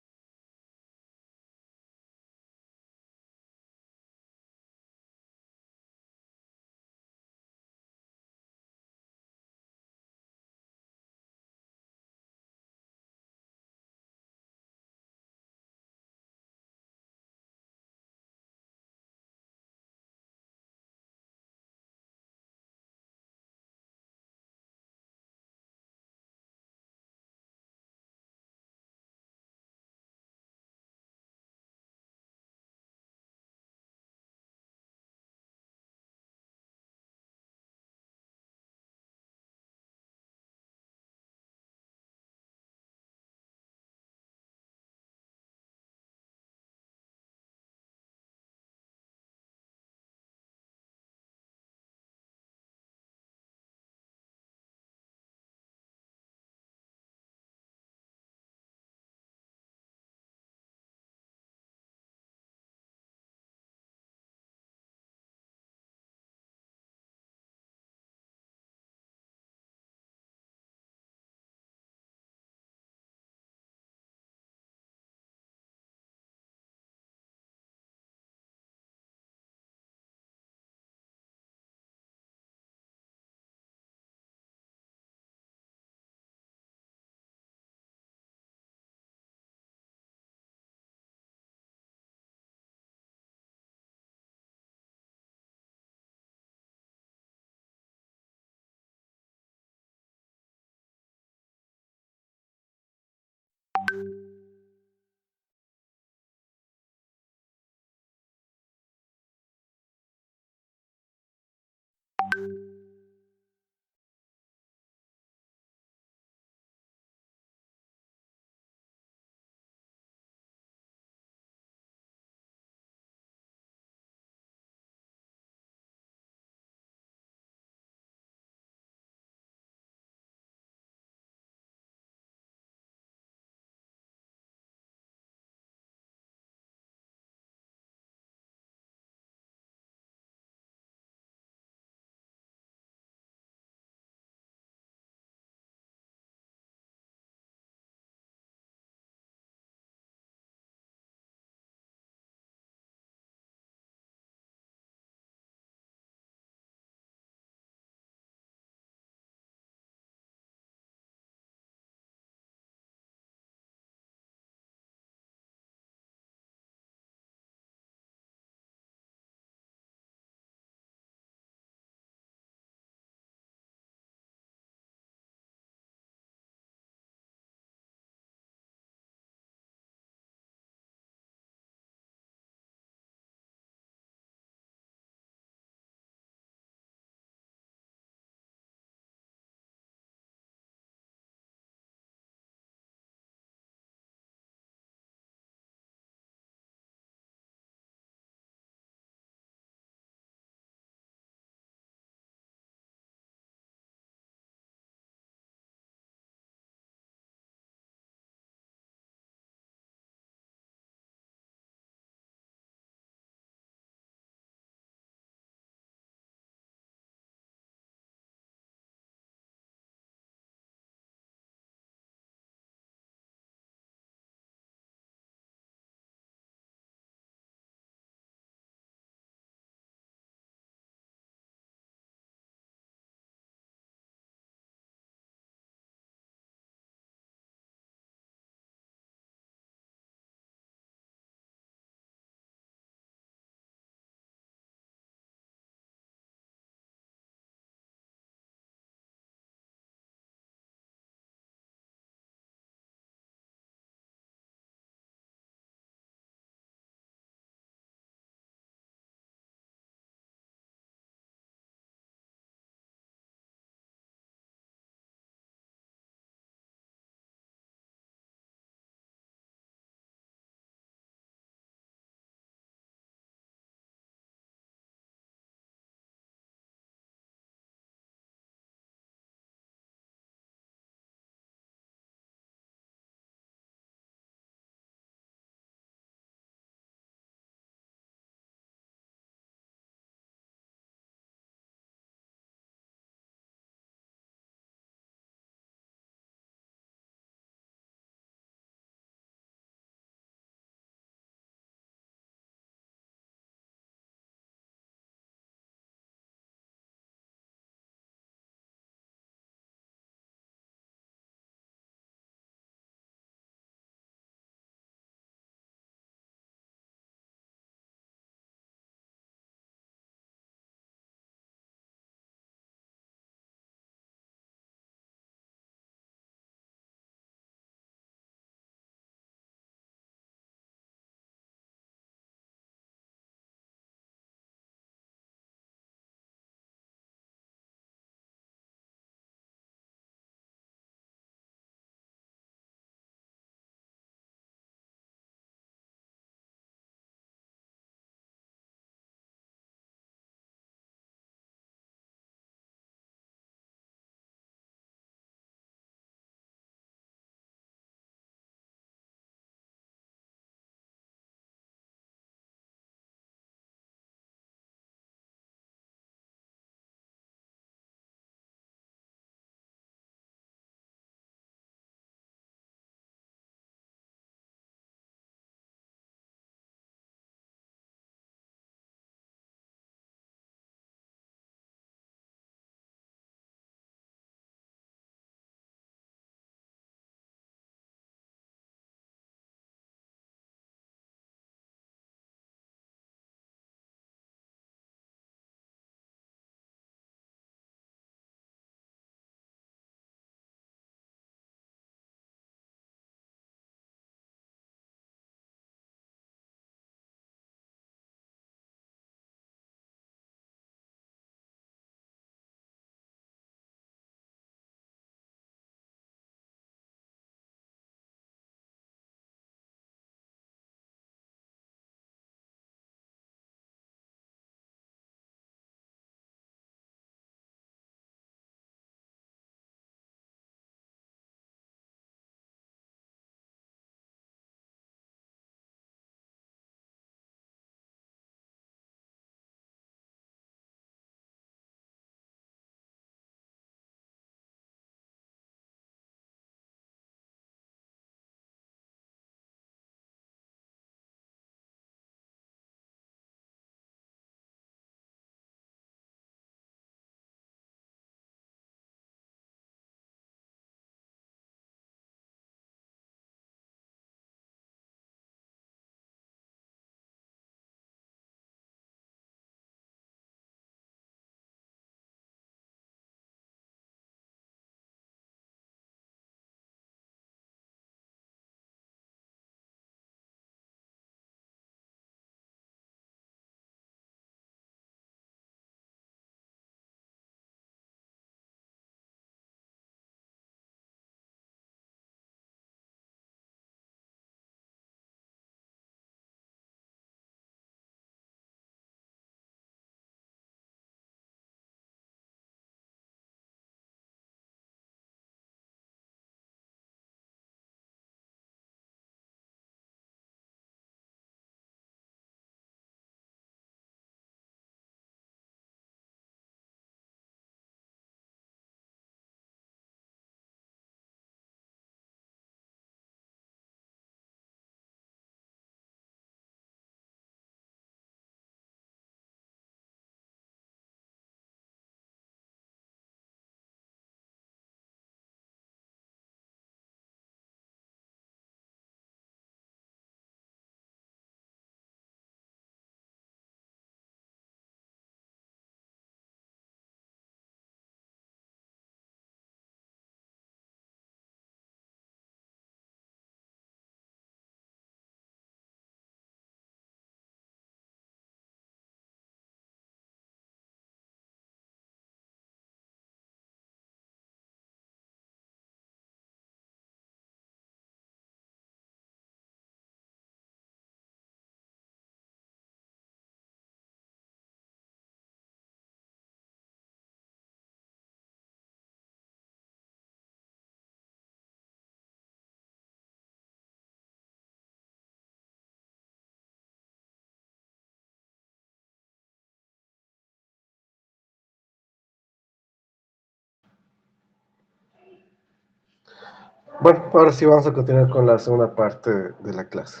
Bueno, ahora sí vamos a continuar con la segunda parte de la clase.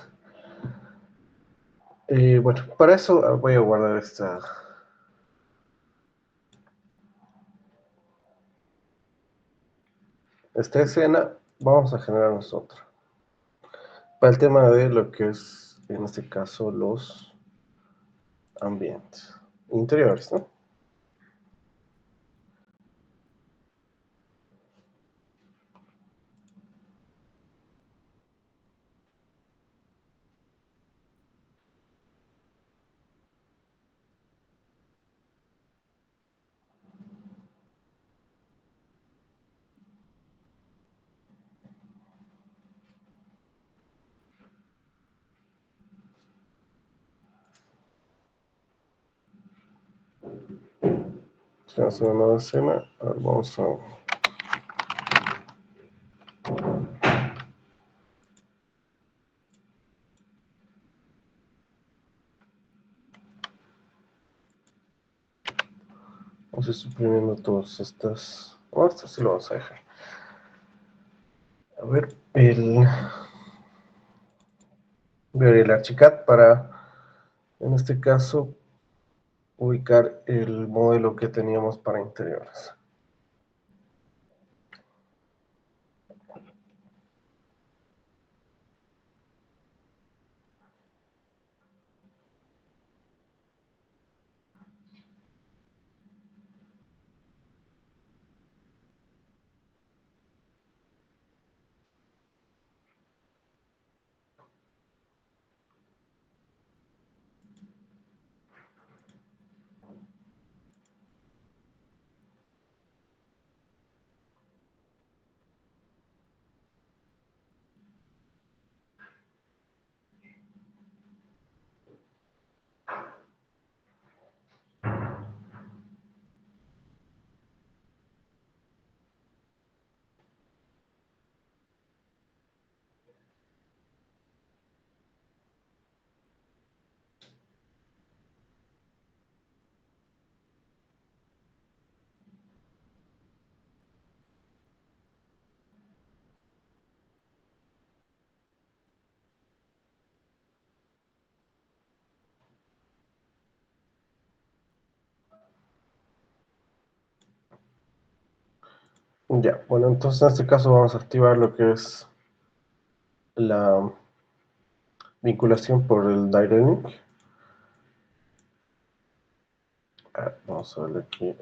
Bueno, para eso voy a guardar esta escena. Vamos a generar nosotros. Para el tema de lo que es, en este caso, los ambientes interiores, ¿no? Vamos a hacer una nueva escena. A ver, vamos a ir suprimiendo todas estas. Oh, esto sí lo vamos a dejar. A ver, voy a abrir el Archicad para, en este caso, ubicar el modelo que teníamos para interiores. Ya, bueno, entonces en este caso vamos a activar lo que es la vinculación por el Direct Link. Vamos a verle aquí.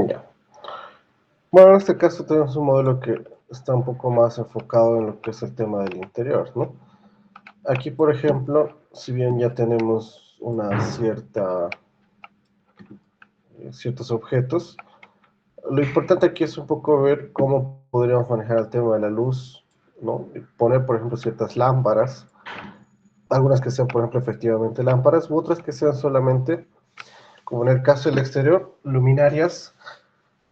Ya. Bueno, en este caso tenemos un modelo que está un poco más enfocado en lo que es el tema del interior, ¿no? Aquí, por ejemplo, si bien ya tenemos una ciertos objetos, lo importante aquí es un poco ver cómo podríamos manejar el tema de la luz, ¿no? Y poner, por ejemplo, ciertas lámparas, algunas que sean, por ejemplo, efectivamente lámparas, u otras que sean solamente, como en el caso del exterior, luminarias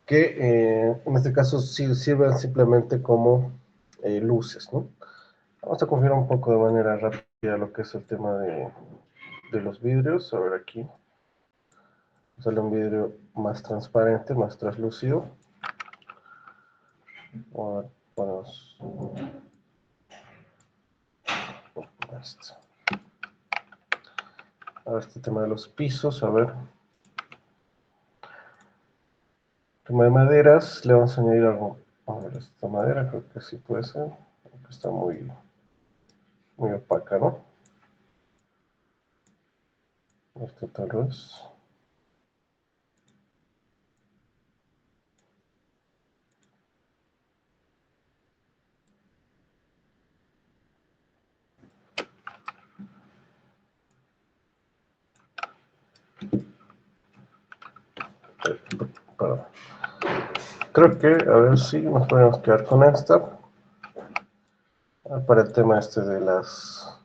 que en este caso sí sirven simplemente como luces, ¿no? Vamos a configurar un poco de manera rápida lo que es el tema de los vidrios. A ver aquí, sale un vidrio más transparente, más translúcido. Ponemos esto. A ver este tema de los pisos, a ver. Tema de maderas, le vamos a añadir algo. A ver, esta madera creo que sí puede ser, porque está muy opaca, ¿no? Este tal vez. Perdón. Creo que, a ver si nos podemos quedar con esta. para el tema este de las...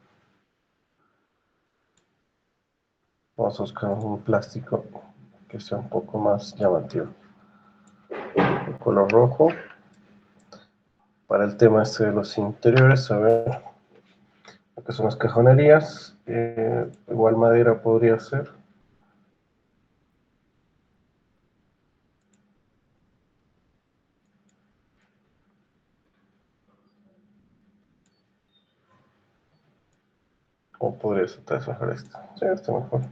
Vamos a buscar un plástico que sea un poco más llamativo. El color rojo. Para el tema este de los interiores, a ver, lo que son las cajonerías. Igual madera podría ser. O podría ser mejor este. Sí, este mejor.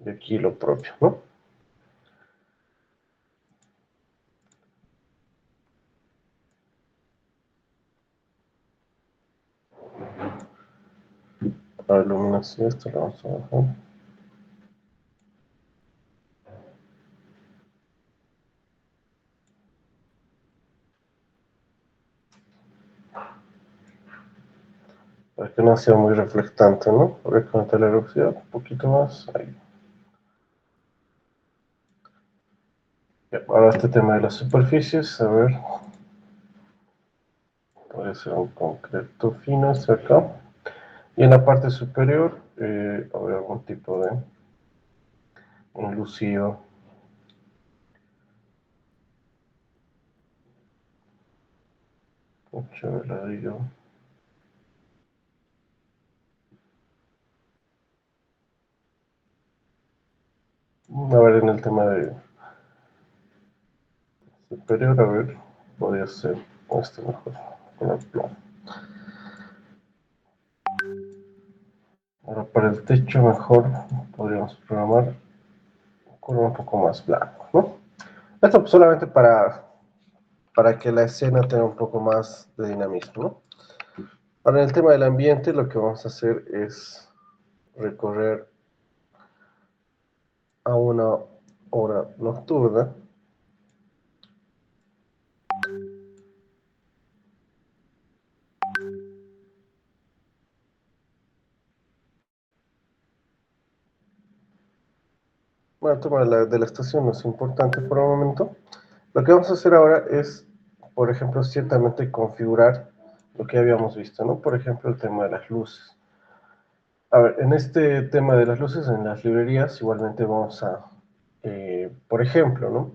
Y aquí lo propio, ¿no? Para iluminación, esto lo vamos a bajar. Para que no sea muy reflectante, ¿no? Voy a conectar la erupción un poquito más. Ahí. Ahora este tema de las superficies, a ver. Puede ser un concreto fino hacia acá. Y en la parte superior, habrá algún tipo de enlucido. Mucho ladrillo. A ver, en el tema de superior, a ver, podría ser este mejor, con el plomo. Ahora para el techo mejor podríamos programar un color un poco más blanco, ¿no? Esto solamente para que la escena tenga un poco más de dinamismo, ¿no? Ahora en el tema del ambiente lo que vamos a hacer es recorrer a una hora nocturna. Bueno, el tema de la estación no es importante por el momento. Lo que vamos a hacer ahora es, por ejemplo, ciertamente configurar lo que habíamos visto, ¿no? Por ejemplo, el tema de las luces. A ver, en este tema de las luces, en las librerías, igualmente vamos a, por ejemplo, ¿no?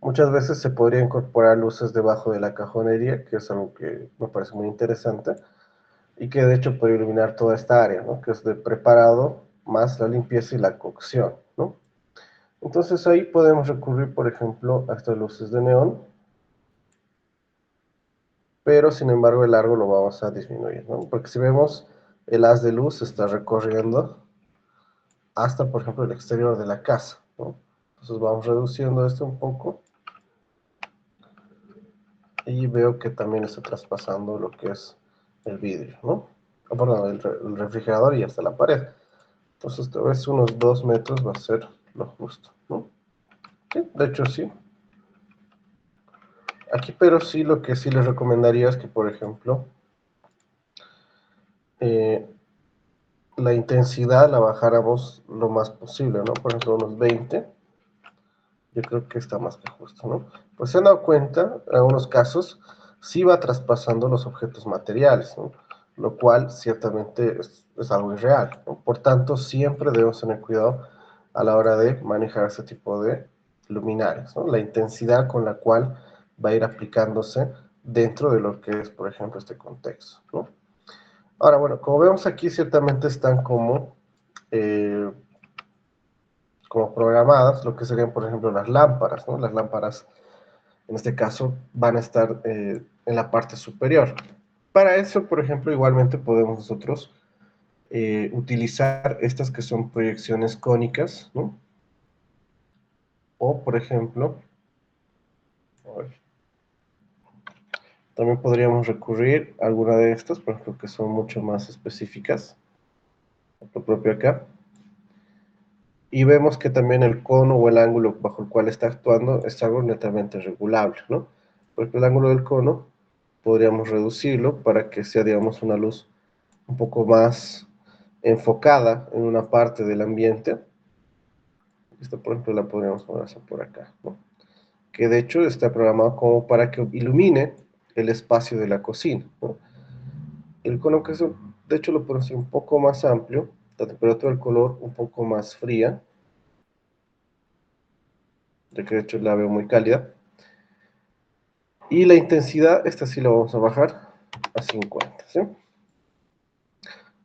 Muchas veces se podría incorporar luces debajo de la cajonería, que es algo que me parece muy interesante, y que de hecho puede iluminar toda esta área, ¿no? Que es de preparado más la limpieza y la cocción, ¿no? Entonces ahí podemos recurrir, por ejemplo, a estas luces de neón, pero sin embargo el largo lo vamos a disminuir, ¿no? Porque si vemos, el haz de luz está recorriendo hasta, por ejemplo, el exterior de la casa, ¿no? Entonces vamos reduciendo esto un poco y veo que también está traspasando lo que es el vidrio, ¿no? Oh, perdón, el refrigerador y hasta la pared. Entonces tal vez unos 2 metros va a ser lo justo, ¿no? Sí, de hecho sí. Aquí, pero sí, lo que sí les recomendaría es que, por ejemplo, eh, la intensidad la bajáramos lo más posible, ¿no? Por ejemplo, unos 20. Yo creo que está más que justo, ¿no? Pues se han dado cuenta, en algunos casos, sí va traspasando los objetos materiales, ¿no? Lo cual ciertamente es algo irreal, ¿no? Por tanto, siempre debemos tener cuidado a la hora de manejar este tipo de luminarias, ¿no? La intensidad con la cual va a ir aplicándose dentro de lo que es, por ejemplo, este contexto, ¿no? Ahora, bueno, como vemos aquí, ciertamente están como programadas, lo que serían, por ejemplo, las lámparas, ¿no? Las lámparas, en este caso, van a estar en la parte superior. Para eso, por ejemplo, igualmente podemos nosotros utilizar estas que son proyecciones cónicas, ¿no? O, por ejemplo, a ver, también podríamos recurrir a alguna de estas, por ejemplo, que son mucho más específicas, lo propio acá. Y vemos que también el cono o el ángulo bajo el cual está actuando es algo netamente regulable, ¿no? Porque el ángulo del cono podríamos reducirlo para que sea, digamos, una luz un poco más enfocada en una parte del ambiente. Esta, por ejemplo, la podríamos poner hacia por acá, ¿no? Que de hecho está programado como para que ilumine el espacio de la cocina, ¿no? El cono que de hecho lo podemos hacer un poco más amplio, la temperatura del color un poco más fría, ya que de hecho la veo muy cálida. Y la intensidad, esta sí la vamos a bajar a 50, ¿sí?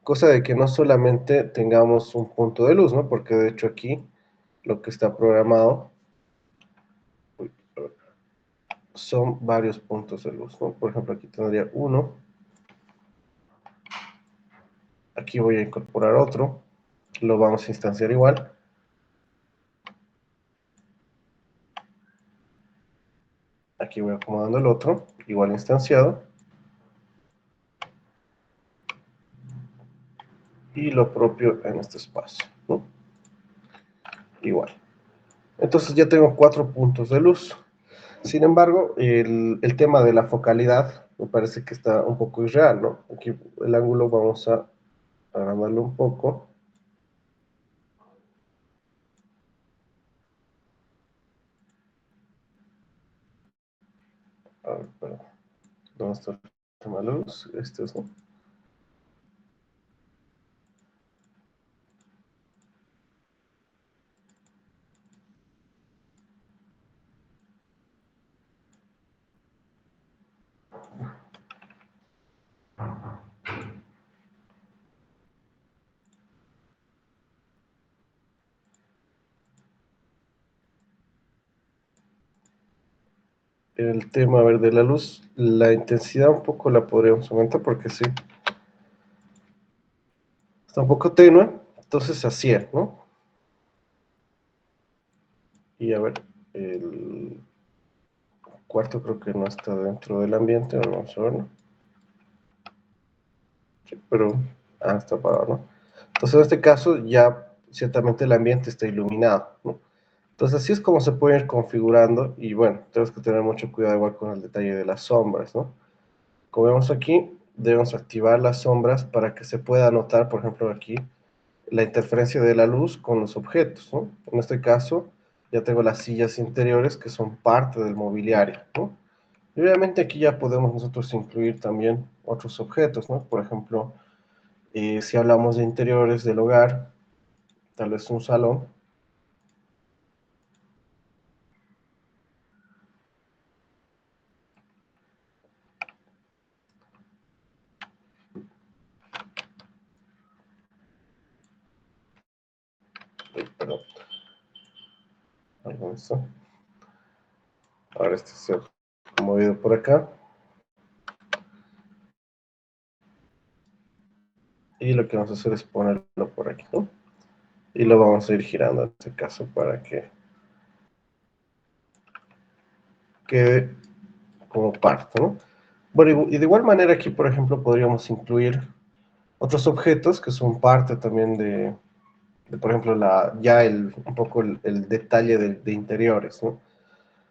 Cosa de que no solamente tengamos un punto de luz, ¿no? Porque de hecho aquí lo que está programado son varios puntos de luz, ¿no? Por ejemplo, aquí tendría uno, aquí voy a incorporar otro, lo vamos a instanciar igual, aquí voy acomodando el otro, igual instanciado, y lo propio en este espacio, ¿no? Igual. Entonces ya tengo 4 puntos de luz. Sin embargo, el tema de la focalidad me parece que está un poco irreal, ¿no? Aquí el ángulo vamos a agrandarlo un poco. A ver, perdón. ¿Dónde está el tema de la luz? Este es, ¿no? El tema, a ver, de la luz, la intensidad un poco la podríamos aumentar porque sí, está un poco tenue, entonces así es, ¿no? Y a ver, el cuarto creo que no está dentro del ambiente, vamos a verlo. Sí, pero, está apagado, ¿no? Entonces en este caso ya ciertamente el ambiente está iluminado, ¿no? Entonces así es como se puede ir configurando y bueno, tenemos que tener mucho cuidado igual con el detalle de las sombras, ¿no? Como vemos aquí, debemos activar las sombras para que se pueda notar, por ejemplo aquí, la interferencia de la luz con los objetos, ¿no? En este caso, ya tengo las sillas interiores que son parte del mobiliario, ¿no? Y obviamente aquí ya podemos nosotros incluir también otros objetos, ¿no? Por ejemplo, si hablamos de interiores del hogar, tal vez un salón, perdón, ahí donde está. Ahora este se ha movido por acá. Y lo que vamos a hacer es ponerlo por aquí, ¿no? Y lo vamos a ir girando en este caso para que quede como parte, ¿no? Bueno, y de igual manera aquí, por ejemplo, podríamos incluir otros objetos que son parte también por ejemplo, ya un poco el detalle de interiores, ¿no?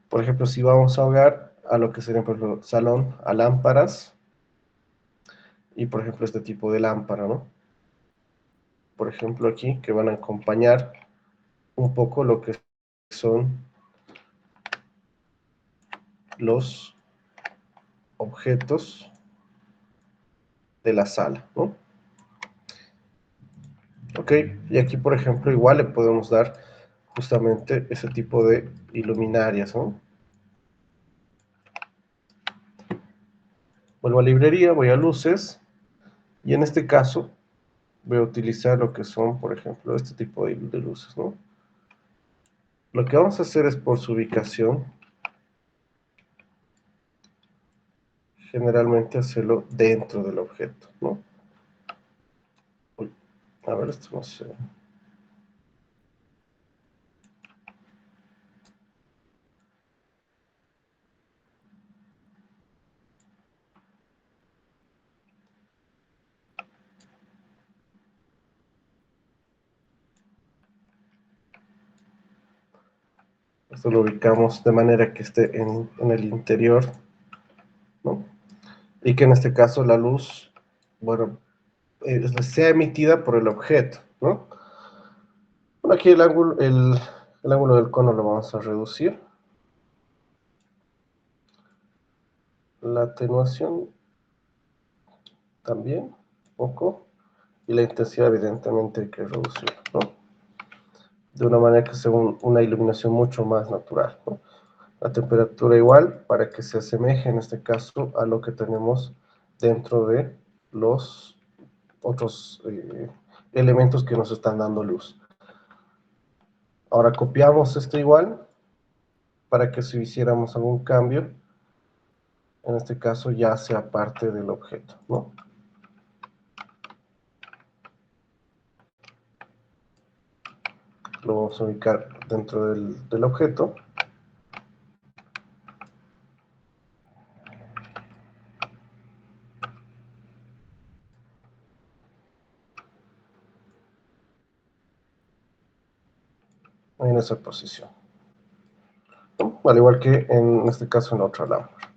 Por ejemplo, si vamos a hogar a lo que sería, por ejemplo, salón, a lámparas, y por ejemplo, este tipo de lámpara, ¿no? Por ejemplo, aquí, que van a acompañar un poco lo que son los objetos de la sala, ¿no? Ok, y aquí, por ejemplo, igual le podemos dar justamente ese tipo de iluminarias, ¿no? Vuelvo a librería, voy a luces, y en este caso voy a utilizar lo que son, por ejemplo, este tipo de luces, ¿no? Lo que vamos a hacer es por su ubicación, generalmente hacerlo dentro del objeto, ¿no? Uy, a ver, esto no sé. Esto lo ubicamos de manera que esté en el interior, ¿no? Y que en este caso la luz, bueno, sea emitida por el objeto, ¿no? Bueno, aquí el ángulo del cono lo vamos a reducir. La atenuación también, poco, y la intensidad evidentemente hay que reducir, ¿no? De una manera que sea una iluminación mucho más natural, ¿no? La temperatura igual para que se asemeje en este caso a lo que tenemos dentro de los otros elementos que nos están dando luz. Ahora copiamos esto igual para que si hiciéramos algún cambio, en este caso ya sea parte del objeto, ¿no? Lo vamos a ubicar dentro del objeto. En esa posición, ¿no? Al igual que en este caso en la otra lámpara.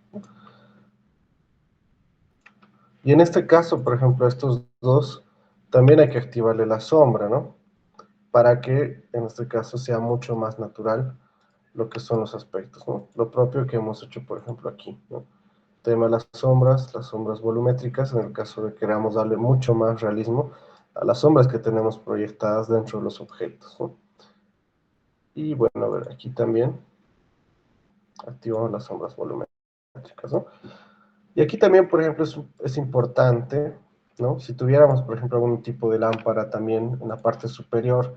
Y en este caso, por ejemplo, estos dos, también hay que activarle la sombra, ¿no? Para que en este caso sea mucho más natural lo que son los aspectos, ¿no? Lo propio que hemos hecho, por ejemplo, aquí, ¿no? Tema de las sombras volumétricas, en el caso de que queramos darle mucho más realismo a las sombras que tenemos proyectadas dentro de los objetos, ¿no? Y bueno, a ver, aquí también activamos las sombras volumétricas, ¿no? Y aquí también, por ejemplo, es importante, ¿no? Si tuviéramos, por ejemplo, algún tipo de lámpara también en la parte superior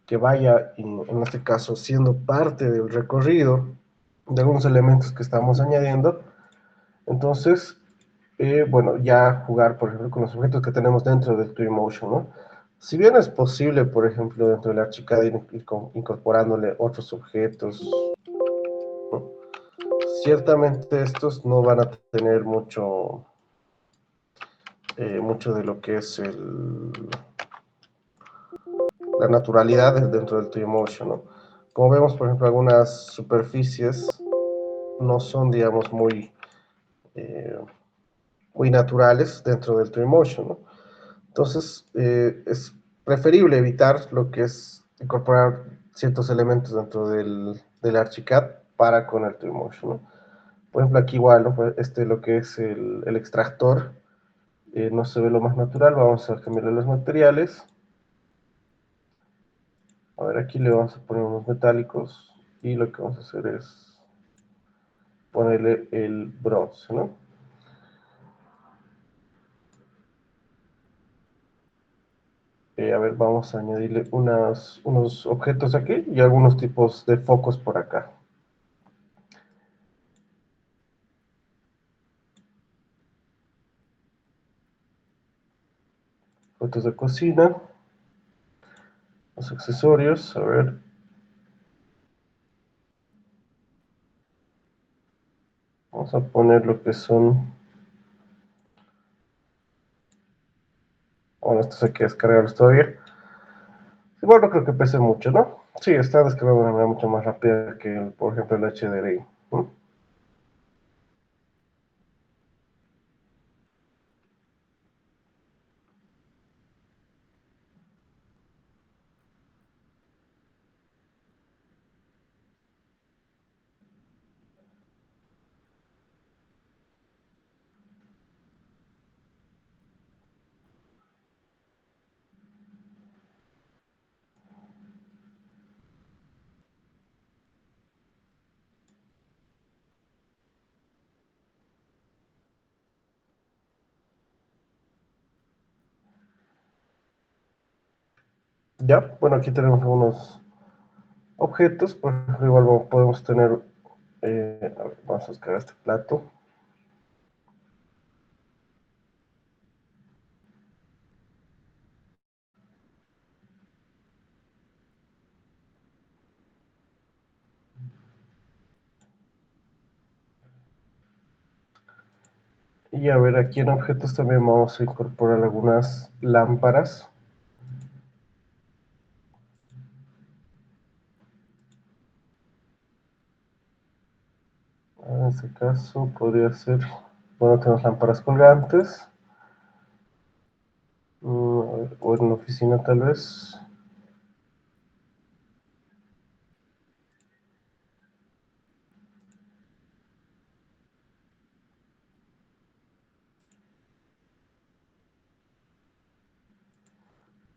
que vaya, en este caso, siendo parte del recorrido de algunos elementos que estamos añadiendo, entonces, bueno, ya jugar, por ejemplo, con los objetos que tenemos dentro del Twinmotion, ¿no? Si bien es posible, por ejemplo, dentro del Archicad ir incorporándole otros objetos, ¿no? Ciertamente estos no van a tener mucho de lo que es la naturalidad dentro del Twinmotion, ¿no? Como vemos, por ejemplo, algunas superficies no son, digamos, eh, muy naturales dentro del Twinmotion, ¿no? Entonces, es preferible evitar lo que es incorporar ciertos elementos dentro del Archicad para con el Twinmotion, ¿no? Por ejemplo, aquí igual, ¿no? Pues lo que es el extractor, no se ve lo más natural, vamos a cambiarle los materiales. A ver, aquí le vamos a poner unos metálicos y lo que vamos a hacer es ponerle el bronce, ¿no? A ver, vamos a añadirle unos objetos aquí y algunos tipos de focos por acá. Fotos de cocina, los accesorios, a ver, vamos a poner lo que son, bueno, estos hay que descargarlos todavía. Igual no creo que pese mucho, ¿no? Sí, está descargado de una manera mucho más rápida que, por ejemplo, el HDRI, ¿no? Ya, bueno, aquí tenemos algunos objetos, por ejemplo, igual podemos tener, a ver, vamos a descargar este plato. Y a ver, aquí en objetos también vamos a incorporar algunas lámparas. En este caso podría ser, bueno, tenemos lámparas colgantes. A ver, o en la oficina tal vez.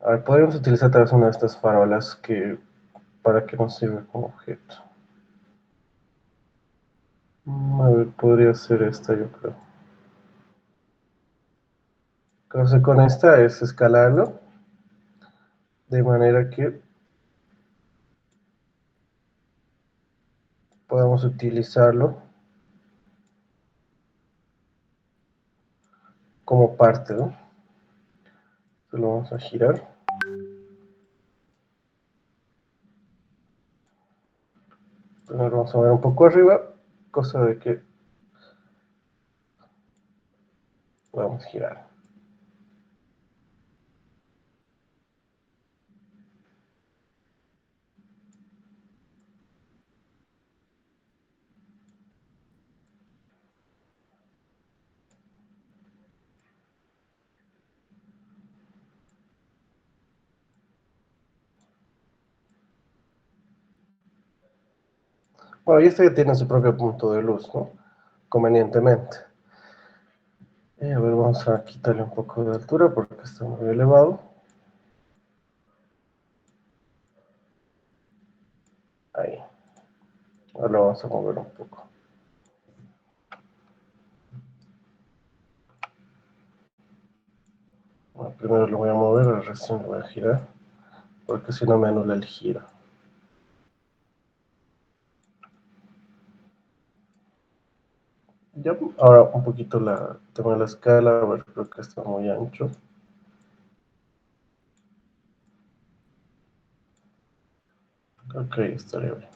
A ver, podríamos utilizar tal vez una de estas farolas que para que nos sirve como objeto. A ver, podría ser esta, yo creo. Lo que hacer con esta es escalarlo de manera que podamos utilizarlo como parte, ¿no? Entonces lo vamos a girar. Primero vamos a ver un poco arriba, cosa de que podamos girar. Bueno, y este ya tiene su propio punto de luz, ¿no? Convenientemente. A ver, vamos a quitarle un poco de altura porque está muy elevado. Ahí. Ahora lo vamos a mover un poco. Bueno, primero lo voy a mover, recién lo voy a girar, porque si no me anula el giro. Ya, ahora un poquito la tema de la escala, a ver, creo que está muy ancho. Ok, estaría bien.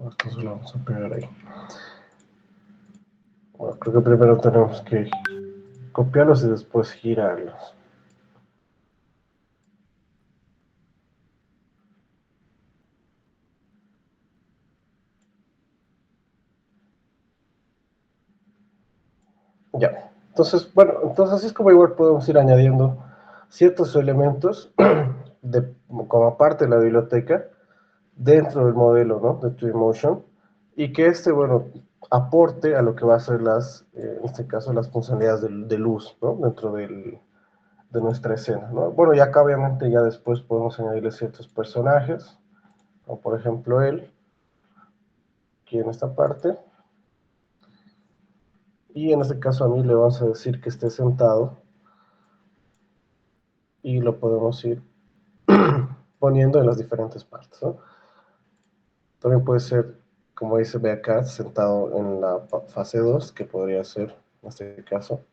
Esto se lo vamos a pegar ahí. Bueno, creo que primero tenemos que copiarlos y después girarlos. Ya. Entonces, bueno, entonces así es como igual podemos ir añadiendo ciertos elementos como parte de la biblioteca dentro del modelo, ¿no? De Twinmotion y que este, bueno, aporte a lo que va a ser en este caso, las funcionalidades de luz, ¿no? Dentro de nuestra escena, ¿no? Bueno, y acá obviamente ya después podemos añadirle ciertos personajes, como por ejemplo él, aquí en esta parte, y en este caso a mí le vamos a decir que esté sentado y lo podemos ir poniendo en las diferentes partes, ¿no? También puede ser, como dice, ve acá, sentado en la fase 2, que podría ser en este caso.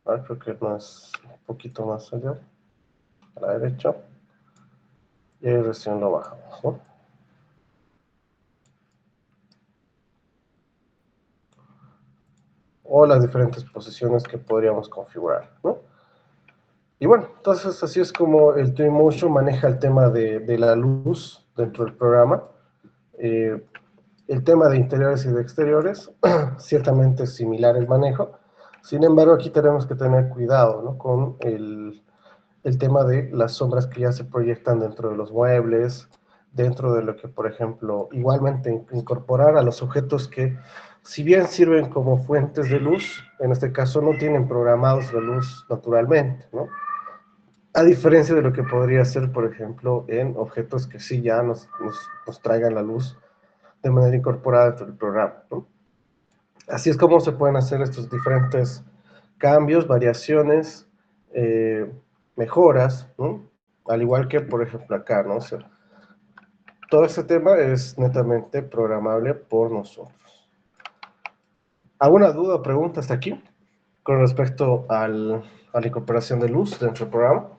Creo que más, un poquito más allá, a la derecha, y ahí recién lo bajamos, ¿no? O las diferentes posiciones que podríamos configurar, ¿no? Y bueno, entonces así es como el Twinmotion maneja el tema de la luz dentro del programa. Eh, el tema de interiores y de exteriores, ciertamente es similar el manejo. Sin embargo, aquí tenemos que tener cuidado, ¿no? Con el tema de las sombras que ya se proyectan dentro de los muebles, dentro de lo que, por ejemplo, igualmente incorporar a los objetos que, si bien sirven como fuentes de luz, en este caso no tienen programados la luz naturalmente, ¿no? A diferencia de lo que podría ser, por ejemplo, en objetos que sí ya nos traigan la luz de manera incorporada dentro del programa, ¿no? Así es como se pueden hacer estos diferentes cambios, variaciones, eh, mejoras, ¿no? Al igual que, por ejemplo, acá, ¿no? O sea, todo este tema es netamente programable por nosotros. ¿Alguna duda o pregunta hasta aquí con respecto a la incorporación de luz dentro del programa?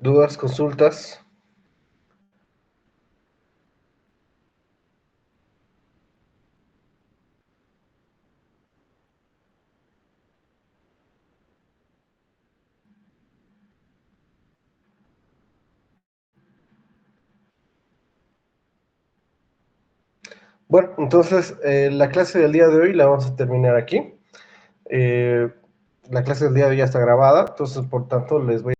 ¿Dudas, consultas? Bueno, entonces la clase del día de hoy la vamos a terminar aquí. Eh, la clase del día de hoy ya está grabada, entonces por tanto les voy